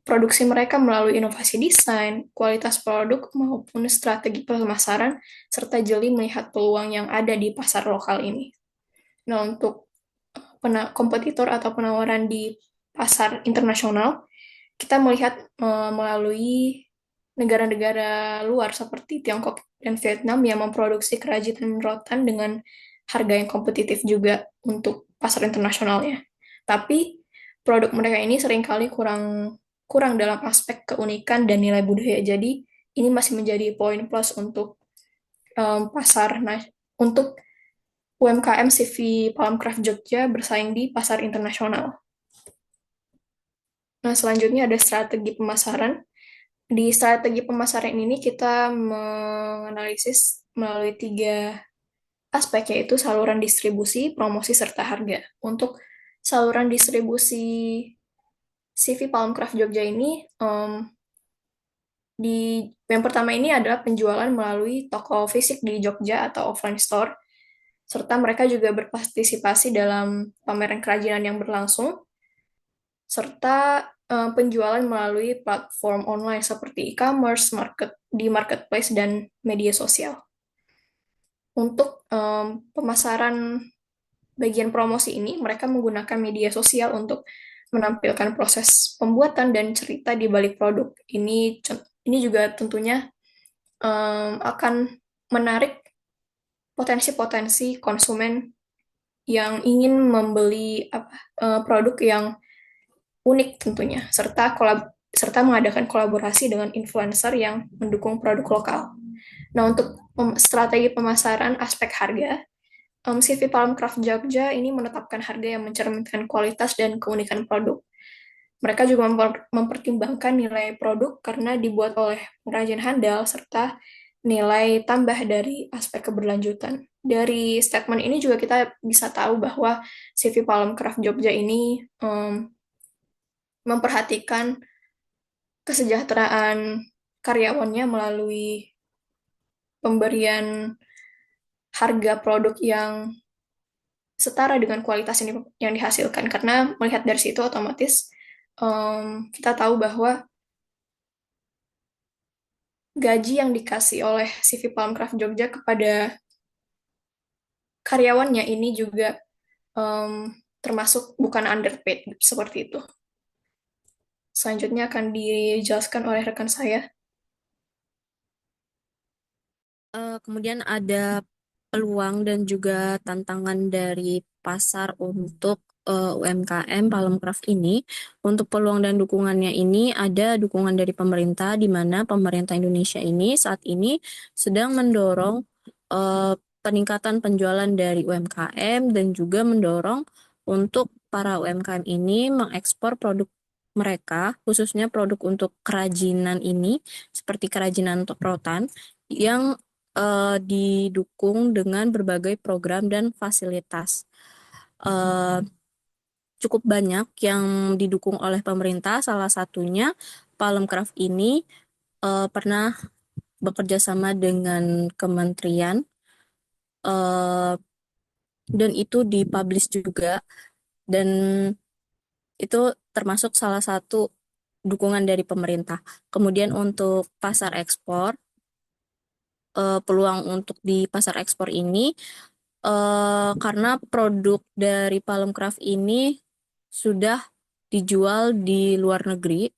produksi mereka melalui inovasi desain, kualitas produk, maupun strategi pemasaran, serta jeli melihat peluang yang ada di pasar lokal ini. Nah, untuk kompetitor atau penawaran di pasar internasional, kita melihat melalui negara-negara luar seperti Tiongkok dan Vietnam yang memproduksi kerajinan rotan dengan harga yang kompetitif juga untuk pasar internasionalnya. Tapi produk mereka ini seringkali kurang dalam aspek keunikan dan nilai budaya. Jadi ini masih menjadi poin plus untuk untuk UMKM CV Palmcraft Jogja bersaing di pasar internasional. Nah, selanjutnya ada strategi pemasaran. Di strategi pemasaran ini kita menganalisis melalui 3 aspek, yaitu saluran distribusi, promosi, serta harga. Untuk saluran distribusi CV Palmcraft Jogja ini, yang pertama ini adalah penjualan melalui toko fisik di Jogja atau offline store, serta mereka juga berpartisipasi dalam pameran kerajinan yang berlangsung, serta penjualan melalui platform online seperti e-commerce, di marketplace, dan media sosial. Untuk pemasaran bagian promosi ini, mereka menggunakan media sosial untuk menampilkan proses pembuatan dan cerita di balik produk. Ini juga tentunya akan menarik potensi-potensi konsumen yang ingin membeli produk yang unik tentunya, serta mengadakan kolaborasi dengan influencer yang mendukung produk lokal. Nah, untuk strategi pemasaran aspek harga, CV Palmcraft Jogja ini menetapkan harga yang mencerminkan kualitas dan keunikan produk. Mereka juga mempertimbangkan nilai produk karena dibuat oleh pengrajin handal, serta nilai tambah dari aspek keberlanjutan. Dari statement ini juga kita bisa tahu bahwa CV Palmcraft Jogja ini memperhatikan kesejahteraan karyawannya melalui pemberian harga produk yang setara dengan kualitas yang dihasilkan. Karena melihat dari situ otomatis kita tahu bahwa gaji yang dikasih oleh CV Palmcraft Jogja kepada karyawannya ini juga termasuk bukan underpaid seperti itu. Selanjutnya akan dijelaskan oleh rekan saya. Kemudian ada peluang dan juga tantangan dari pasar untuk UMKM Palemcraft ini. Untuk peluang dan dukungannya ini ada dukungan dari pemerintah, di mana pemerintah Indonesia ini saat ini sedang mendorong eh, peningkatan penjualan dari UMKM dan juga mendorong untuk para UMKM ini mengekspor produk mereka, khususnya produk untuk kerajinan ini, seperti kerajinan rotan, yang didukung dengan berbagai program dan fasilitas. Eh, Cukup banyak yang didukung oleh pemerintah, salah satunya Palemcraft ini pernah bekerja sama dengan kementerian eh, dan itu dipublish juga, dan itu termasuk salah satu dukungan dari pemerintah. Kemudian untuk pasar ekspor, peluang untuk di pasar ekspor ini karena produk dari Palemcraft ini sudah dijual di luar negeri.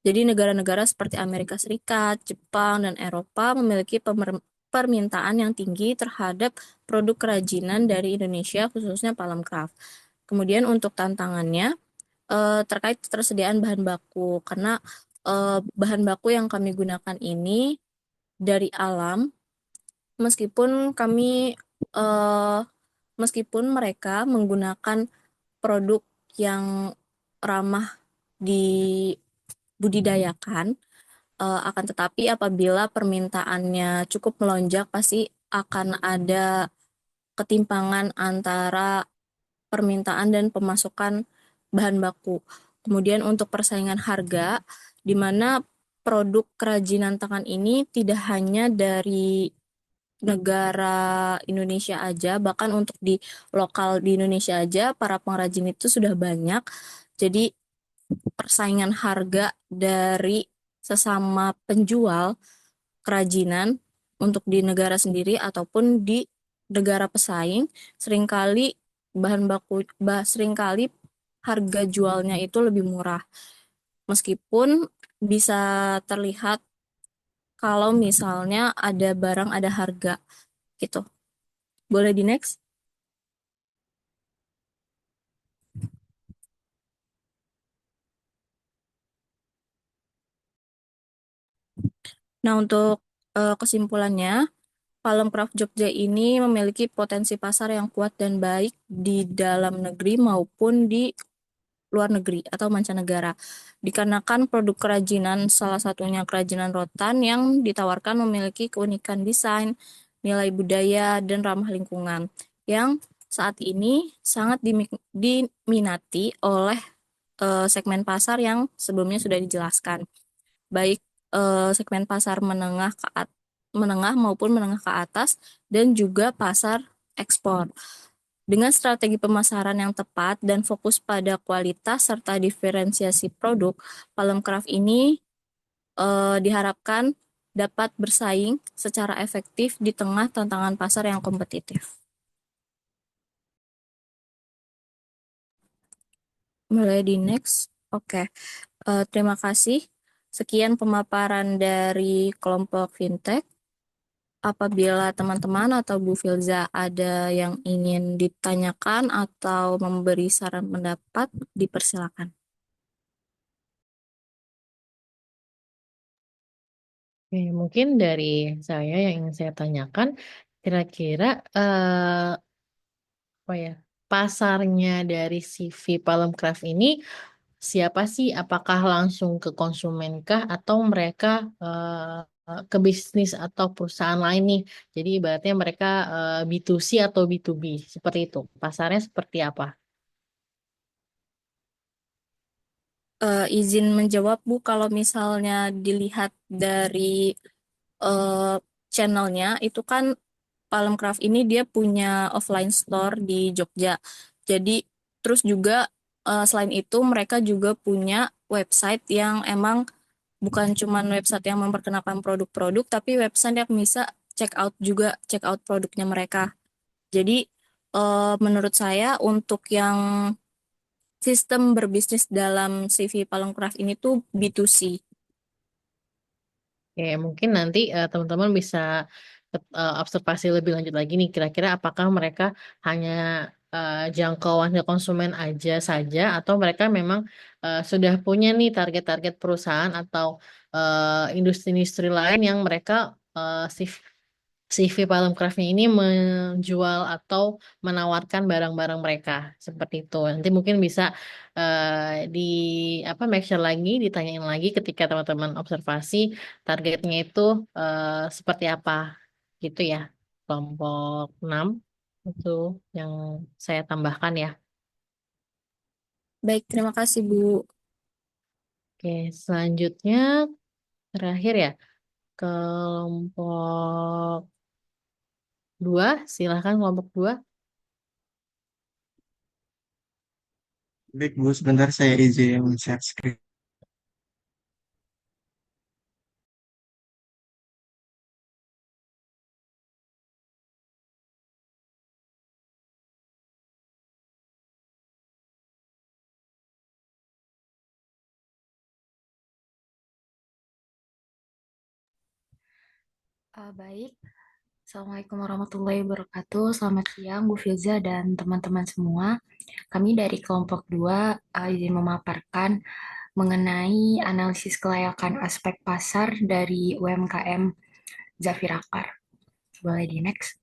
Jadi negara-negara seperti Amerika Serikat, Jepang, dan Eropa memiliki permintaan yang tinggi terhadap produk kerajinan dari Indonesia, khususnya Palemcraft. Kemudian untuk tantangannya terkait ketersediaan bahan baku, karena bahan baku yang kami gunakan ini dari alam, meskipun kami eh, meskipun mereka menggunakan produk yang ramah dibudidayakan, akan tetapi apabila permintaannya cukup melonjak, pasti akan ada ketimpangan antara permintaan dan pemasukan bahan baku. Kemudian untuk persaingan harga, di mana produk kerajinan tangan ini tidak hanya dari negara Indonesia aja, bahkan untuk di lokal di Indonesia aja, para pengrajin itu sudah banyak. Jadi persaingan harga dari sesama penjual kerajinan untuk di negara sendiri ataupun di negara pesaing, seringkali seringkali harga jualnya itu lebih murah. Meskipun bisa terlihat kalau misalnya ada barang ada harga gitu. Boleh di next? Nah, untuk kesimpulannya, Palemcraft Jogja ini memiliki potensi pasar yang kuat dan baik di dalam negeri maupun di luar negeri atau mancanegara. Dikarenakan produk kerajinan, salah satunya kerajinan rotan yang ditawarkan memiliki keunikan desain, nilai budaya, dan ramah lingkungan, yang saat ini sangat diminati oleh segmen pasar yang sebelumnya sudah dijelaskan, baik segmen pasar menengah maupun menengah ke atas, dan juga pasar ekspor. Dengan strategi pemasaran yang tepat dan fokus pada kualitas serta diferensiasi produk, Palemcraft ini diharapkan dapat bersaing secara efektif di tengah tantangan pasar yang kompetitif. Mulai di next. Oke. Terima kasih. Sekian pemaparan dari kelompok fintech. Apabila teman-teman atau Bu Filza ada yang ingin ditanyakan atau memberi saran pendapat, dipersilakan. Oke, mungkin dari saya yang ingin saya tanyakan, kira-kira apa ya, pasarnya dari CV Palemcraft ini siapa sih? Apakah langsung ke konsumen kah atau mereka ke bisnis atau perusahaan lain nih? Jadi ibaratnya mereka B2C atau B2B seperti itu. Pasarnya seperti apa? Izin menjawab, Bu, kalau misalnya dilihat dari channelnya, itu kan Palemcraft ini dia punya offline store di Jogja. Jadi terus juga selain itu mereka juga punya website yang emang bukan cuma website yang memperkenalkan produk-produk, tapi website yang bisa check out produknya mereka. Jadi menurut saya untuk yang sistem berbisnis dalam CV Palemcraft ini tuh B2C. Oke, mungkin nanti teman-teman bisa observasi lebih lanjut lagi nih, kira-kira apakah mereka hanya jangkauan ke konsumen aja saja atau mereka memang sudah punya nih target-target perusahaan atau industri-industri lain yang mereka CV Palmcraft ini menjual atau menawarkan barang-barang mereka seperti itu. Nanti mungkin bisa di apa make sure lagi, ditanyain lagi ketika teman-teman observasi targetnya itu seperti apa gitu ya. Kelompok 6 itu yang saya tambahkan ya. Baik, terima kasih Bu. Oke, selanjutnya terakhir ya kelompok 2, silahkan kelompok 2. Baik, Bu, sebentar saya izin share screen. Baik, Assalamualaikum warahmatullahi wabarakatuh. Selamat siang, Bu Filza dan teman-teman semua. Kami dari kelompok 2 izin memaparkan mengenai analisis kelayakan aspek pasar dari UMKM Zafirakar. Boleh di next.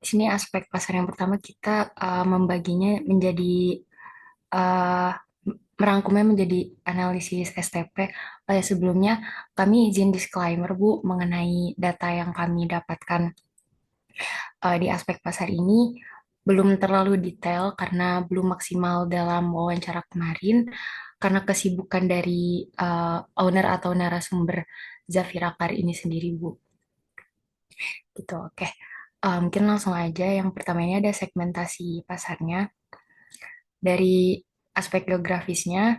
Di sini aspek pasar yang pertama kita membaginya menjadi uh, merangkumnya menjadi analisis STP. Sebelumnya kami izin disclaimer Bu mengenai data yang kami dapatkan di aspek pasar ini belum terlalu detail karena belum maksimal dalam wawancara kemarin karena kesibukan dari owner atau narasumber Zafirakar ini sendiri Bu. Gitu, oke. Mungkin langsung aja yang pertama ini ada segmentasi pasarnya. Dari aspek geografisnya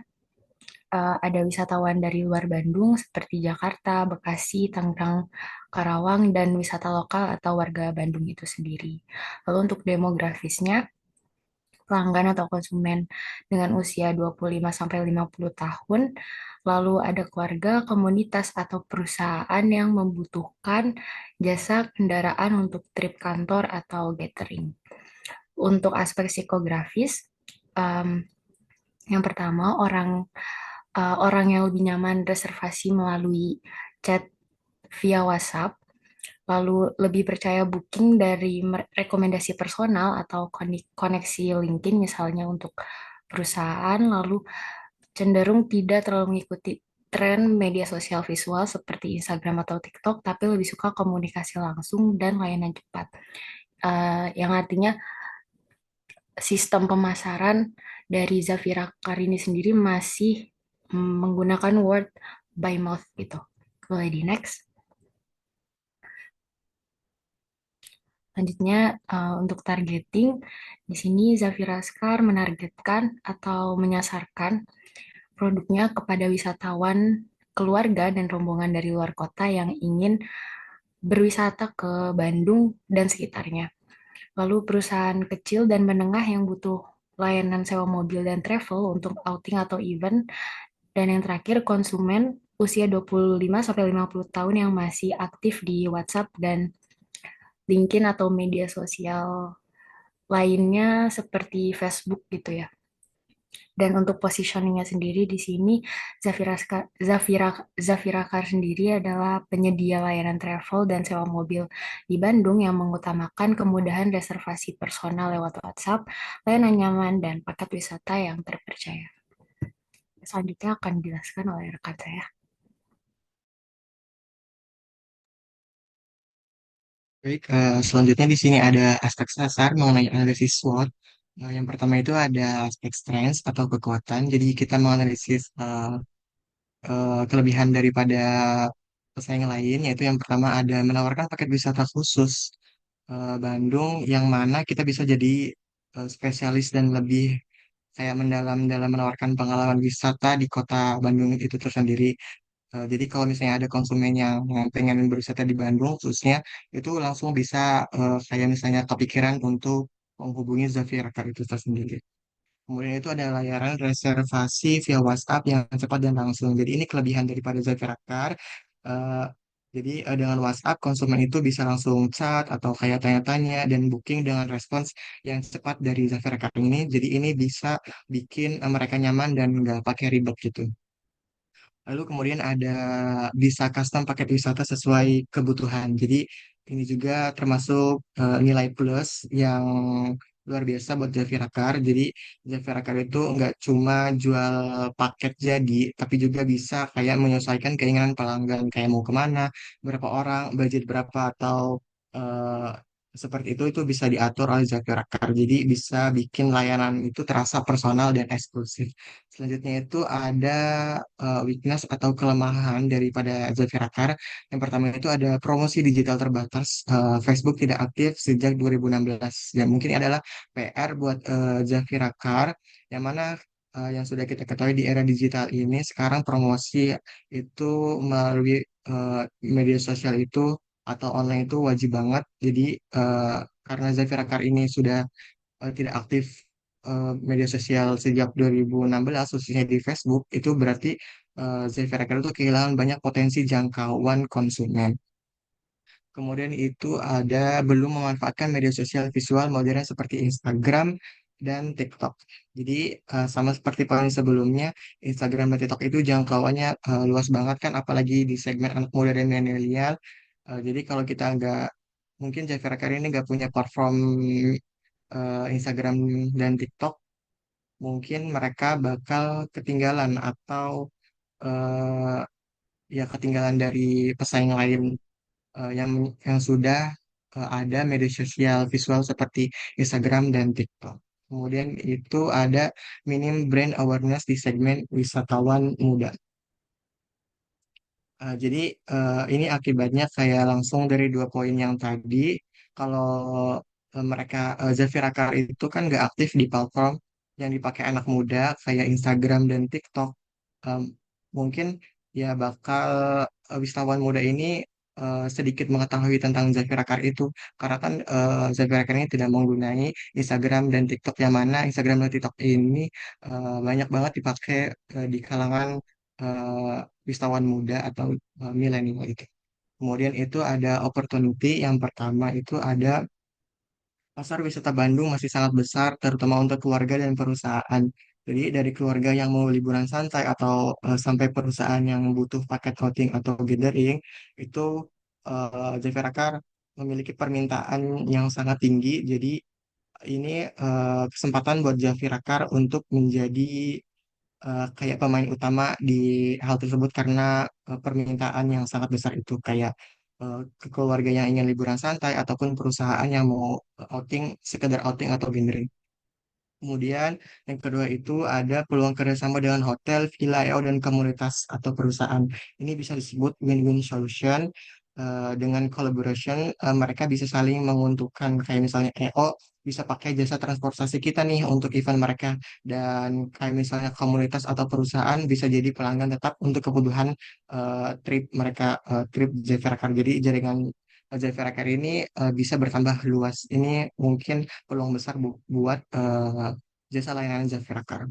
ada wisatawan dari luar Bandung seperti Jakarta, Bekasi, Tangerang, Karawang, dan wisata lokal atau warga Bandung itu sendiri. Lalu untuk demografisnya, pelanggan atau konsumen dengan usia 25-50 tahun, lalu ada keluarga, komunitas, atau perusahaan yang membutuhkan jasa kendaraan untuk trip kantor atau gathering. Untuk aspek psikografis, yang pertama orang yang lebih nyaman reservasi melalui chat via WhatsApp, lalu lebih percaya booking dari rekomendasi personal atau koneksi LinkedIn misalnya untuk perusahaan, lalu cenderung tidak terlalu mengikuti tren media sosial visual seperti Instagram atau TikTok, tapi lebih suka komunikasi langsung dan layanan cepat. Yang artinya sistem pemasaran dari Zafira Karini sendiri masih menggunakan word by mouth gitu. Boleh di next. Selanjutnya untuk targeting, di sini Zafira Scar menargetkan atau menyasarkan produknya kepada wisatawan keluarga dan rombongan dari luar kota yang ingin berwisata ke Bandung dan sekitarnya. Lalu perusahaan kecil dan menengah yang butuh layanan sewa mobil dan travel untuk outing atau event. Dan yang terakhir konsumen usia 25-50 tahun yang masih aktif di WhatsApp dan LinkedIn atau media sosial lainnya seperti Facebook gitu ya. Dan untuk positioningnya sendiri di sini Zafira Car sendiri adalah penyedia layanan travel dan sewa mobil di Bandung yang mengutamakan kemudahan reservasi personal lewat WhatsApp, layanan nyaman, dan paket wisata yang terpercaya. Selanjutnya akan dijelaskan oleh rekan saya. Baik, selanjutnya di sini ada aspek dasar mengenai analisis SWOT. Yang pertama itu ada aspek strength atau kekuatan. Jadi kita menganalisis kelebihan daripada pesaing lain, yaitu yang pertama ada menawarkan paket wisata khusus Bandung, yang mana kita bisa jadi spesialis dan lebih kayak mendalam dalam menawarkan pengalaman wisata di kota Bandung itu tersendiri. Jadi kalau misalnya ada konsumen yang pengen berwisata di Bandung khususnya, itu langsung bisa kayak misalnya kepikiran untuk menghubungi Zafira Car itu tersendiri. Kemudian itu ada layanan reservasi via WhatsApp yang cepat dan langsung. Jadi ini kelebihan daripada Zafira Card. Eh, jadi dengan WhatsApp konsumen itu bisa langsung chat atau kayak tanya-tanya dan booking dengan respons yang cepat dari Zafira Card ini. Jadi ini bisa bikin mereka nyaman dan nggak pakai ribet gitu. Lalu kemudian ada bisa custom paket wisata sesuai kebutuhan. Jadi ini juga termasuk nilai plus yang luar biasa buat Javira Car. Jadi Javira Car itu nggak cuma jual paket jadi, tapi juga bisa kayak menyesuaikan keinginan pelanggan, kayak mau kemana, berapa orang, budget berapa, atau eh, seperti itu bisa diatur oleh Javira Car. Jadi bisa bikin layanan itu terasa personal dan eksklusif. Selanjutnya itu ada weakness atau kelemahan daripada Zafira Car. Yang pertama itu ada promosi digital terbatas. Facebook tidak aktif sejak 2016. Dan mungkin ini adalah PR buat Zafira Car, yang mana yang sudah kita ketahui di era digital ini sekarang promosi itu melalui media sosial itu atau online itu wajib banget. Jadi karena Zafira Car ini sudah tidak aktif media sosial sejak 2016 khususnya di Facebook, itu berarti Zafira Card itu kehilangan banyak potensi jangkauan konsumen. Kemudian itu ada belum memanfaatkan media sosial visual modern seperti Instagram dan TikTok. Jadi sama seperti poin sebelumnya, Instagram dan TikTok itu jangkauannya luas banget kan, apalagi di segmen anak muda dan milenial. Jadi kalau kita nggak, mungkin Jafira Card ini nggak punya platform Instagram dan TikTok, mungkin mereka bakal ketinggalan atau eh, ya ketinggalan dari pesaing lain yang sudah ada media sosial visual seperti Instagram dan TikTok. Kemudian itu ada minim brand awareness di segmen wisatawan muda. Jadi ini akibatnya kayak langsung dari dua poin yang tadi. Kalau mereka Zafira Car itu kan nggak aktif di platform yang dipakai anak muda kayak Instagram dan TikTok. Em, Mungkin ya bakal wisatawan muda ini sedikit mengetahui tentang Zafira Car itu, karena kan Zafira Car ini tidak menggunakan Instagram dan TikTok, yang mana Instagram dan TikTok ini banyak banget dipakai di kalangan eh, wisatawan muda atau milenial itu. Kemudian itu ada opportunity. Yang pertama itu ada pasar wisata Bandung masih sangat besar, terutama untuk keluarga dan perusahaan. Jadi dari keluarga yang mau liburan santai atau sampai perusahaan yang butuh paket outing atau gathering, itu Jafera Car memiliki permintaan yang sangat tinggi. Jadi ini kesempatan buat Jafira Car untuk menjadi kayak pemain utama di hal tersebut, karena permintaan yang sangat besar itu, kayak ke keluarga yang ingin liburan santai ataupun perusahaan yang mau outing, sekedar outing atau gathering. Kemudian yang kedua itu ada peluang kerjasama dengan hotel, villa, EO, dan komunitas atau perusahaan. Ini bisa disebut win-win solution. Dengan collaboration, mereka bisa saling menguntungkan. Kayak misalnya EO bisa pakai jasa transportasi kita nih untuk event mereka. Dan kayak misalnya komunitas atau perusahaan bisa jadi pelanggan tetap untuk kebutuhan trip mereka, trip Zafira Car. Jadi jaringan Zafira Car ini bisa bertambah luas. Ini mungkin peluang besar buat jasa layanan Zafira Car.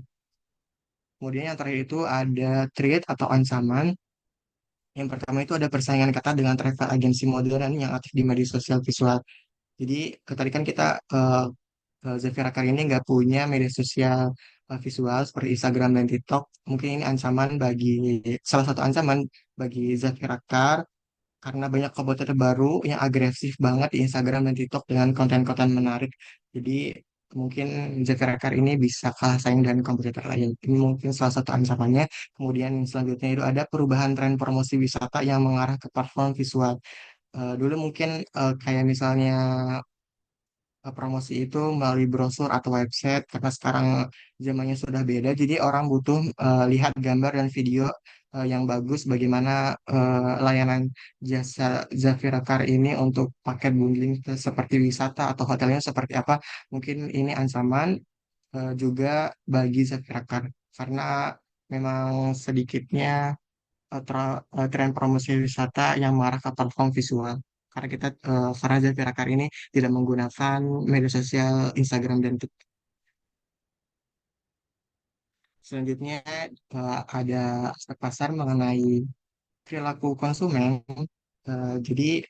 Kemudian yang terakhir itu ada threat atau ancaman. Yang pertama itu ada persaingan ketat dengan travel agency modern yang aktif di media sosial visual. Jadi tadi kan kita Zafira Car ini nggak punya media sosial visual seperti Instagram dan TikTok. Mungkin ini ancaman bagi salah satu ancaman bagi Zafira Car, karena banyak kompetitor baru yang agresif banget di Instagram dan TikTok dengan konten-konten menarik. Jadi mungkin Zafira Car ini bisa kalah saing dengan kompetitor lain. Ini mungkin salah satu ancamannya. Kemudian selanjutnya itu ada perubahan tren promosi wisata yang mengarah ke platform visual. Dulu mungkin kayak misalnya promosi itu melalui brosur atau website, karena sekarang zamannya sudah beda, jadi orang butuh lihat gambar dan video yang bagus bagaimana layanan jasa Zafira Car ini untuk paket bundling seperti wisata atau hotelnya seperti apa. Mungkin ini ancaman juga bagi Zafira Car, karena memang sedikitnya tren promosi wisata yang mengarah ke platform visual. Karena Zafira Car ini tidak menggunakan media sosial Instagram dan TikTok. Selanjutnya ada aspek pasar mengenai perilaku konsumen. Jadi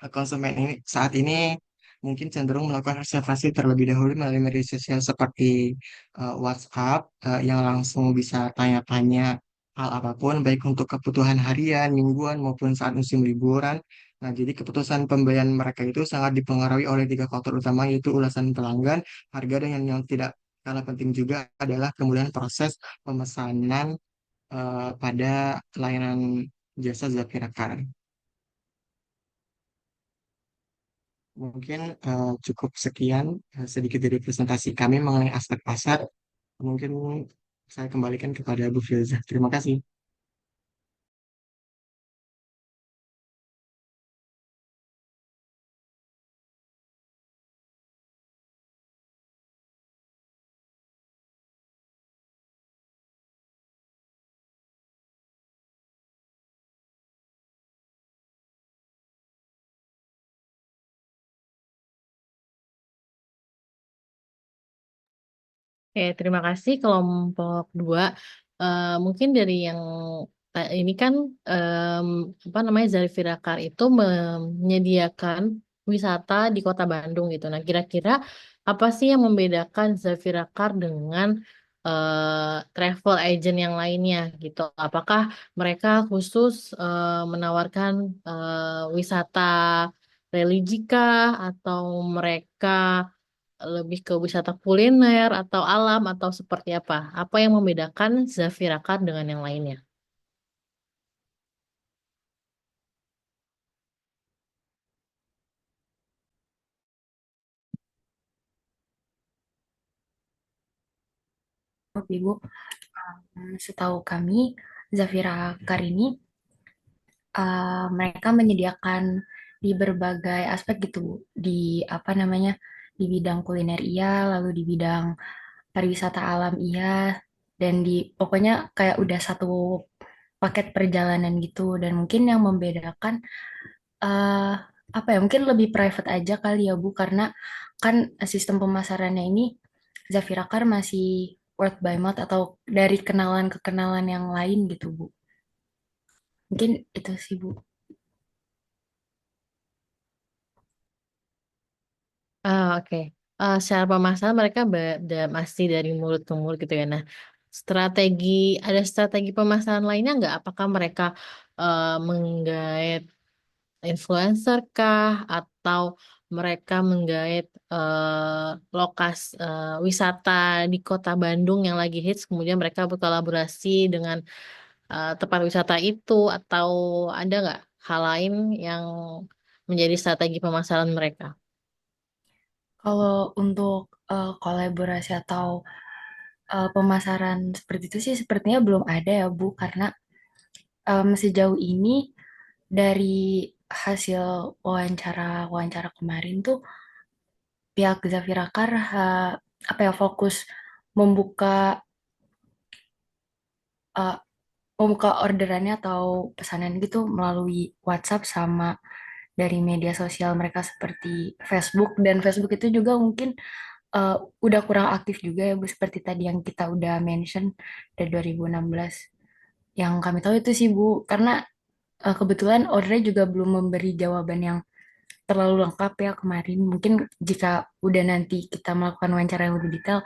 konsumen ini saat ini mungkin cenderung melakukan reservasi terlebih dahulu melalui media sosial seperti WhatsApp yang langsung bisa tanya-tanya hal apapun baik untuk kebutuhan harian, mingguan maupun saat musim liburan. Nah, jadi keputusan pembelian mereka itu sangat dipengaruhi oleh tiga faktor utama yaitu ulasan pelanggan, harga dan yang tidak kalah penting juga adalah kemudian proses pemesanan pada layanan jasa Zafira Car. Mungkin cukup sekian sedikit dari presentasi kami mengenai aspek pasar. Mungkin saya kembalikan kepada Bu Filza. Terima kasih. Oke, terima kasih kelompok 2. Mungkin dari yang ini kan apa namanya Zafira Car itu menyediakan wisata di Kota Bandung gitu. Nah, kira-kira apa sih yang membedakan Zafira Car dengan travel agent yang lainnya gitu? Apakah mereka khusus menawarkan wisata religi kah atau mereka lebih ke wisata kuliner atau alam atau seperti apa? Apa yang membedakan Zafira Card dengan yang lainnya? Ibu, setahu kami Zafira Car ini mereka menyediakan di berbagai aspek gitu, Bu. Di apa namanya, di bidang kuliner iya, lalu di bidang pariwisata alam iya, dan di pokoknya kayak udah satu paket perjalanan gitu. Dan mungkin yang membedakan eh apa ya, mungkin lebih private aja kali ya Bu, karena kan sistem pemasarannya ini Zafira Car masih word by mouth atau dari kenalan ke kenalan yang lain gitu Bu. Mungkin itu sih Bu. Oke. Secara pemasaran mereka masih dari mulut ke mulut gitu ya. Nah, strategi ada strategi pemasaran lainnya nggak? Apakah mereka menggait influencer kah atau mereka menggait lokasi wisata di Kota Bandung yang lagi hits, kemudian mereka berkolaborasi dengan tempat wisata itu atau ada nggak hal lain yang menjadi strategi pemasaran mereka? Kalau untuk kolaborasi atau pemasaran seperti itu sih sepertinya belum ada ya Bu, karena sejauh ini dari hasil wawancara kemarin tuh pihak Zafira Car apa ya, fokus membuka eh, membuka orderannya atau pesanan gitu melalui WhatsApp sama dari media sosial mereka seperti Facebook, dan Facebook itu juga mungkin eh, udah kurang aktif juga ya Bu, seperti tadi yang kita udah mention dari 2016. Yang kami tahu itu sih Bu, karena kebetulan ordernya juga belum memberi jawaban yang terlalu lengkap ya kemarin. Mungkin jika udah nanti kita melakukan wawancara yang lebih detail,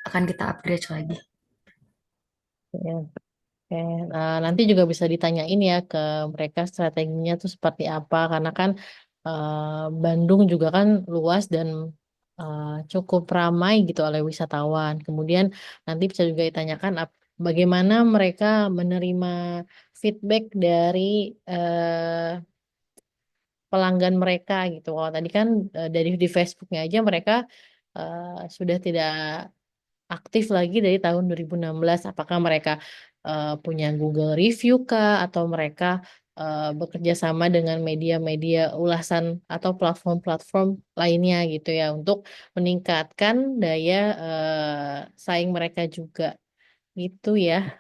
akan kita upgrade lagi. Ya. Oke, nanti juga bisa ditanyain ya ke mereka strateginya tuh seperti apa, karena kan Bandung juga kan luas dan eh, cukup ramai gitu oleh wisatawan. Kemudian nanti bisa juga ditanyakan bagaimana mereka menerima feedback dari pelanggan mereka gitu. Kalau tadi kan dari di Facebooknya aja mereka sudah tidak aktif lagi dari tahun 2016. Apakah mereka punya Google Review kah atau mereka bekerja sama dengan media-media ulasan atau platform-platform lainnya gitu ya untuk meningkatkan daya saing mereka juga gitu ya,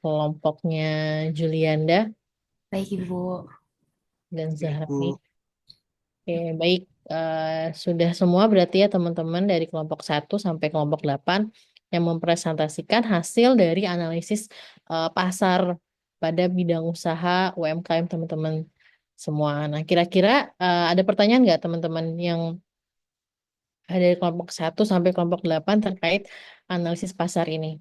kelompoknya Julianda Baik Ibu. dan Baik, Zahra. Bu. Oke, baik. Sudah semua berarti ya teman-teman dari kelompok 1 sampai kelompok 8. yang mempresentasikan hasil dari analisis pasar pada bidang usaha UMKM teman-teman semua. Nah, kira-kira ada pertanyaan nggak teman-teman yang ada dari kelompok 1 sampai kelompok 8 terkait analisis pasar ini?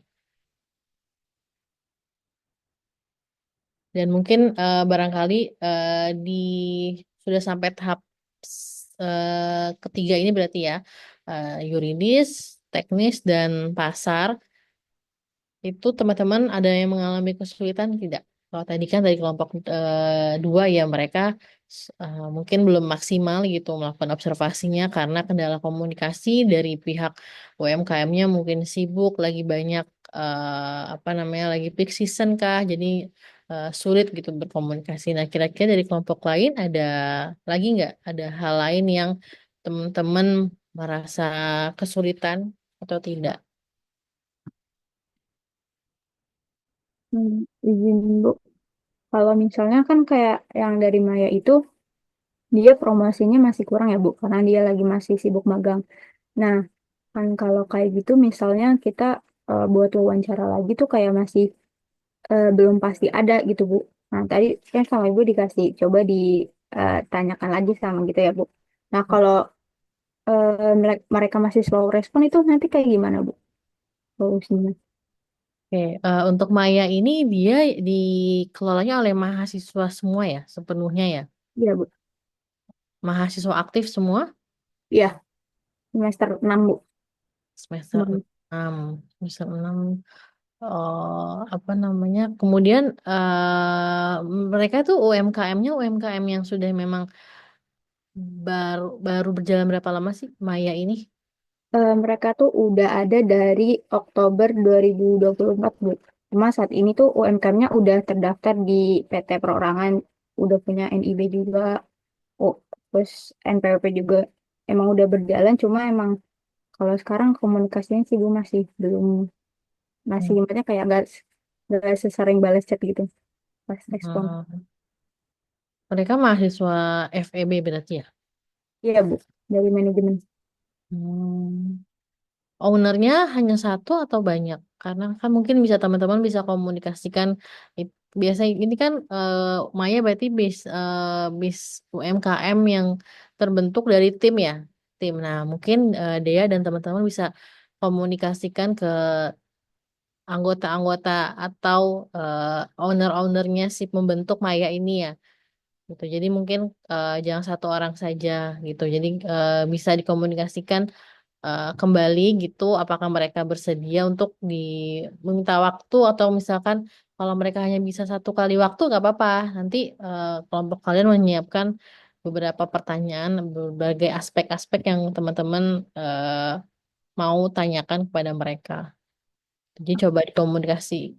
Dan mungkin barangkali di sudah sampai tahap ketiga ini berarti ya, yuridis, teknis, dan pasar. Itu teman-teman ada yang mengalami kesulitan tidak? Kalau tadi kan dari kelompok 2 ya mereka mungkin belum maksimal gitu melakukan observasinya karena kendala komunikasi dari pihak UMKM-nya mungkin sibuk, lagi banyak apa namanya lagi peak season kah, jadi sulit gitu berkomunikasi. Nah, kira-kira dari kelompok lain ada lagi nggak ada hal lain yang teman-teman merasa kesulitan atau tidak? Izin Bu, kalau misalnya kan kayak yang dari Maya itu, dia promosinya masih kurang ya Bu, karena dia lagi masih sibuk magang. Nah, kan kalau kayak gitu misalnya kita buat wawancara lagi tuh kayak masih belum pasti ada gitu Bu. Nah, tadi kan sama Ibu dikasih coba ditanyakan lagi sama gitu ya Bu. Nah, kalau mereka masih slow respon itu nanti kayak gimana Bu solusinya? Oke, untuk Maya ini dia dikelolanya oleh mahasiswa semua ya, sepenuhnya ya. Iya Bu. Mahasiswa aktif semua Iya, semester 6 Bu. semester 6, semester 6. Apa namanya? Kemudian mereka tuh UMKM-nya UMKM yang sudah memang baru baru berjalan berapa lama sih Maya ini? Mereka tuh udah ada dari Oktober 2024, Bu. Cuma saat ini tuh UMKM-nya udah terdaftar di PT Perorangan, udah punya NIB juga, oh, terus NPWP juga. Emang udah berjalan, cuma emang kalau sekarang komunikasinya sih Bu masih Hmm. gimana kayak nggak sesering balas chat gitu pas respon. Mereka mahasiswa FEB berarti ya? Iya Bu, dari manajemen. Hmm. Ownernya hanya satu atau banyak? Karena kan mungkin bisa teman-teman bisa komunikasikan. Biasa ini kan Maya berarti base UMKM yang terbentuk dari tim ya, tim. Nah mungkin Dea dan teman-teman bisa komunikasikan ke anggota-anggota atau owner-ownernya si pembentuk Maya ini ya, gitu. Jadi mungkin jangan satu orang saja gitu. Jadi bisa dikomunikasikan kembali gitu apakah mereka bersedia untuk meminta waktu atau misalkan kalau mereka hanya bisa 1 kali waktu nggak apa-apa nanti kelompok kalian menyiapkan beberapa pertanyaan berbagai aspek-aspek yang teman-teman mau tanyakan kepada mereka, jadi coba dikomunikasi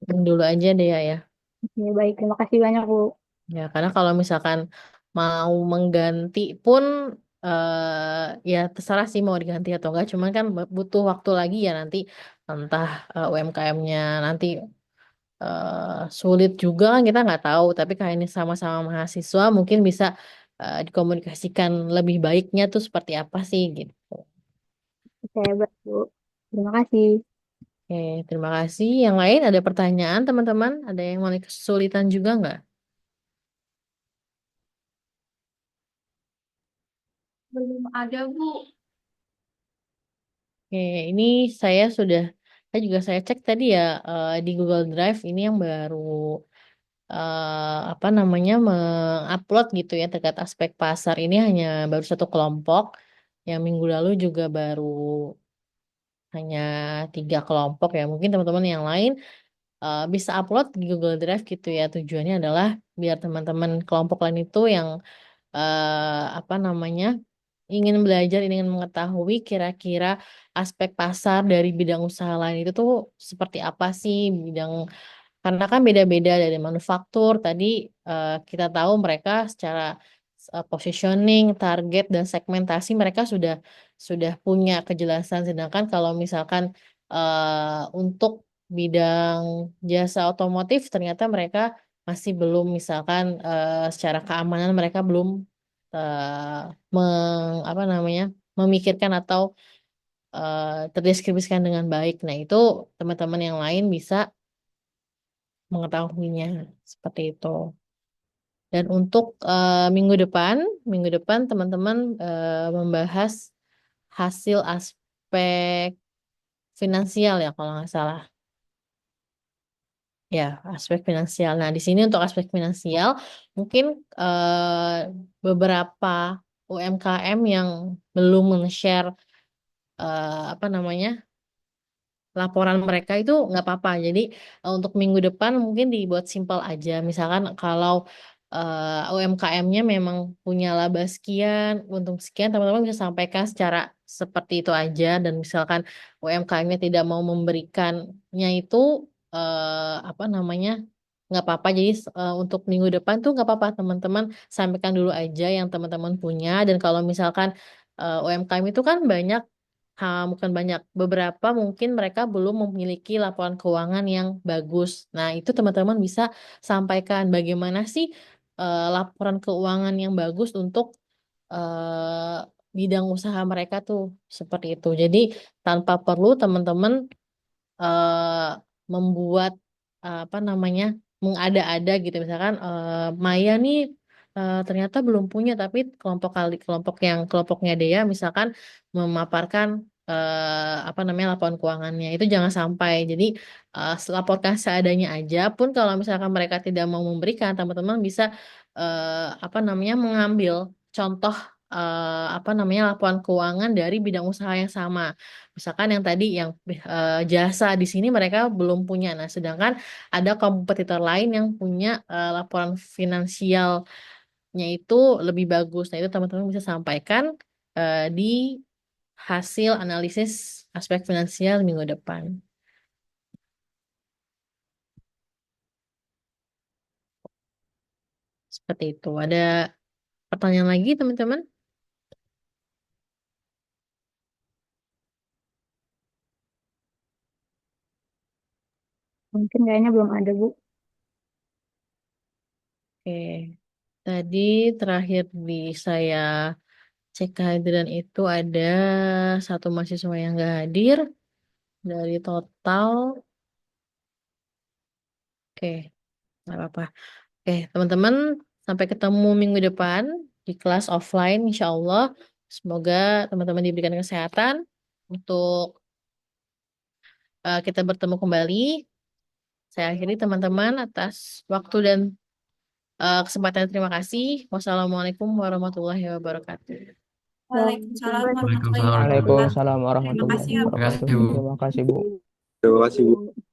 dulu aja deh ya. Oke, baik, terima kasih banyak Bu. Ya, karena kalau misalkan mau mengganti pun ya terserah sih mau diganti atau enggak. Cuman kan butuh waktu lagi ya nanti entah UMKM-nya nanti sulit juga kan kita nggak tahu. Tapi kayak ini sama-sama mahasiswa mungkin bisa dikomunikasikan lebih baiknya tuh seperti apa sih gitu. Oke, baik Bu. Terima kasih. Oke, terima kasih. Yang lain ada pertanyaan teman-teman? Ada yang mulai kesulitan juga nggak? Belum ada Bu. Oke, ini saya juga saya cek tadi ya di Google Drive ini yang baru apa namanya mengupload gitu ya terkait aspek pasar ini hanya baru 1 kelompok. Yang minggu lalu juga baru hanya 3 kelompok ya. Mungkin teman-teman yang lain bisa upload di Google Drive gitu ya. Tujuannya adalah biar teman-teman kelompok lain itu yang apa namanya ingin belajar, ingin mengetahui kira-kira aspek pasar dari bidang usaha lain itu tuh seperti apa sih bidang, karena kan beda-beda dari manufaktur tadi kita tahu mereka secara positioning, target dan segmentasi mereka sudah punya kejelasan, sedangkan kalau misalkan untuk bidang jasa otomotif ternyata mereka masih belum, misalkan secara keamanan mereka belum apa namanya memikirkan atau terdeskripsikan dengan baik. Nah, itu teman-teman yang lain bisa mengetahuinya seperti itu. Dan untuk minggu depan teman-teman membahas hasil aspek finansial ya kalau nggak salah. Ya, aspek finansial. Nah, di sini untuk aspek finansial mungkin beberapa UMKM yang belum men-share apa namanya laporan mereka itu nggak apa-apa. Jadi untuk minggu depan mungkin dibuat simpel aja. Misalkan kalau UMKM-nya memang punya laba sekian, untung sekian, teman-teman bisa sampaikan secara seperti itu aja. Dan misalkan UMKM-nya tidak mau memberikannya itu apa namanya nggak apa-apa. Jadi untuk minggu depan tuh nggak apa-apa teman-teman sampaikan dulu aja yang teman-teman punya. Dan kalau misalkan UMKM itu kan banyak bukan banyak, beberapa mungkin mereka belum memiliki laporan keuangan yang bagus. Nah, itu teman-teman bisa sampaikan bagaimana sih laporan keuangan yang bagus untuk bidang usaha mereka tuh seperti itu. Jadi, tanpa perlu teman-teman eh, membuat apa namanya mengada-ada gitu misalkan Maya nih ternyata belum punya tapi kelompoknya Dea misalkan memaparkan apa namanya laporan keuangannya itu jangan sampai jadi laporkan seadanya aja pun kalau misalkan mereka tidak mau memberikan teman-teman bisa apa namanya mengambil contoh apa namanya laporan keuangan dari bidang usaha yang sama. Misalkan yang tadi yang jasa di sini mereka belum punya. Nah, sedangkan ada kompetitor lain yang punya laporan finansialnya itu lebih bagus. Nah, itu teman-teman bisa sampaikan di hasil analisis aspek finansial minggu depan. Seperti itu. Ada pertanyaan lagi, teman-teman? Mungkin kayaknya belum ada, Bu. Oke. Tadi terakhir di saya cek kehadiran itu ada satu mahasiswa yang nggak hadir dari total. Oke, nggak apa-apa. Oke, teman-teman, sampai ketemu minggu depan di kelas offline, insya Allah. Semoga teman-teman diberikan kesehatan untuk kita bertemu kembali. Saya akhiri teman-teman atas waktu dan kesempatan. Terima kasih. Wassalamualaikum warahmatullahi wabarakatuh. Waalaikumsalam warahmatullahi Waalaikumsalam warahmatullahi wabarakatuh. Waalaikumsalam Terima warahmatullahi kasih ya, Bu. wabarakatuh. wabarakatuh. Terima kasih, Bu. Terima kasih, Bu. Terima kasih, Bu.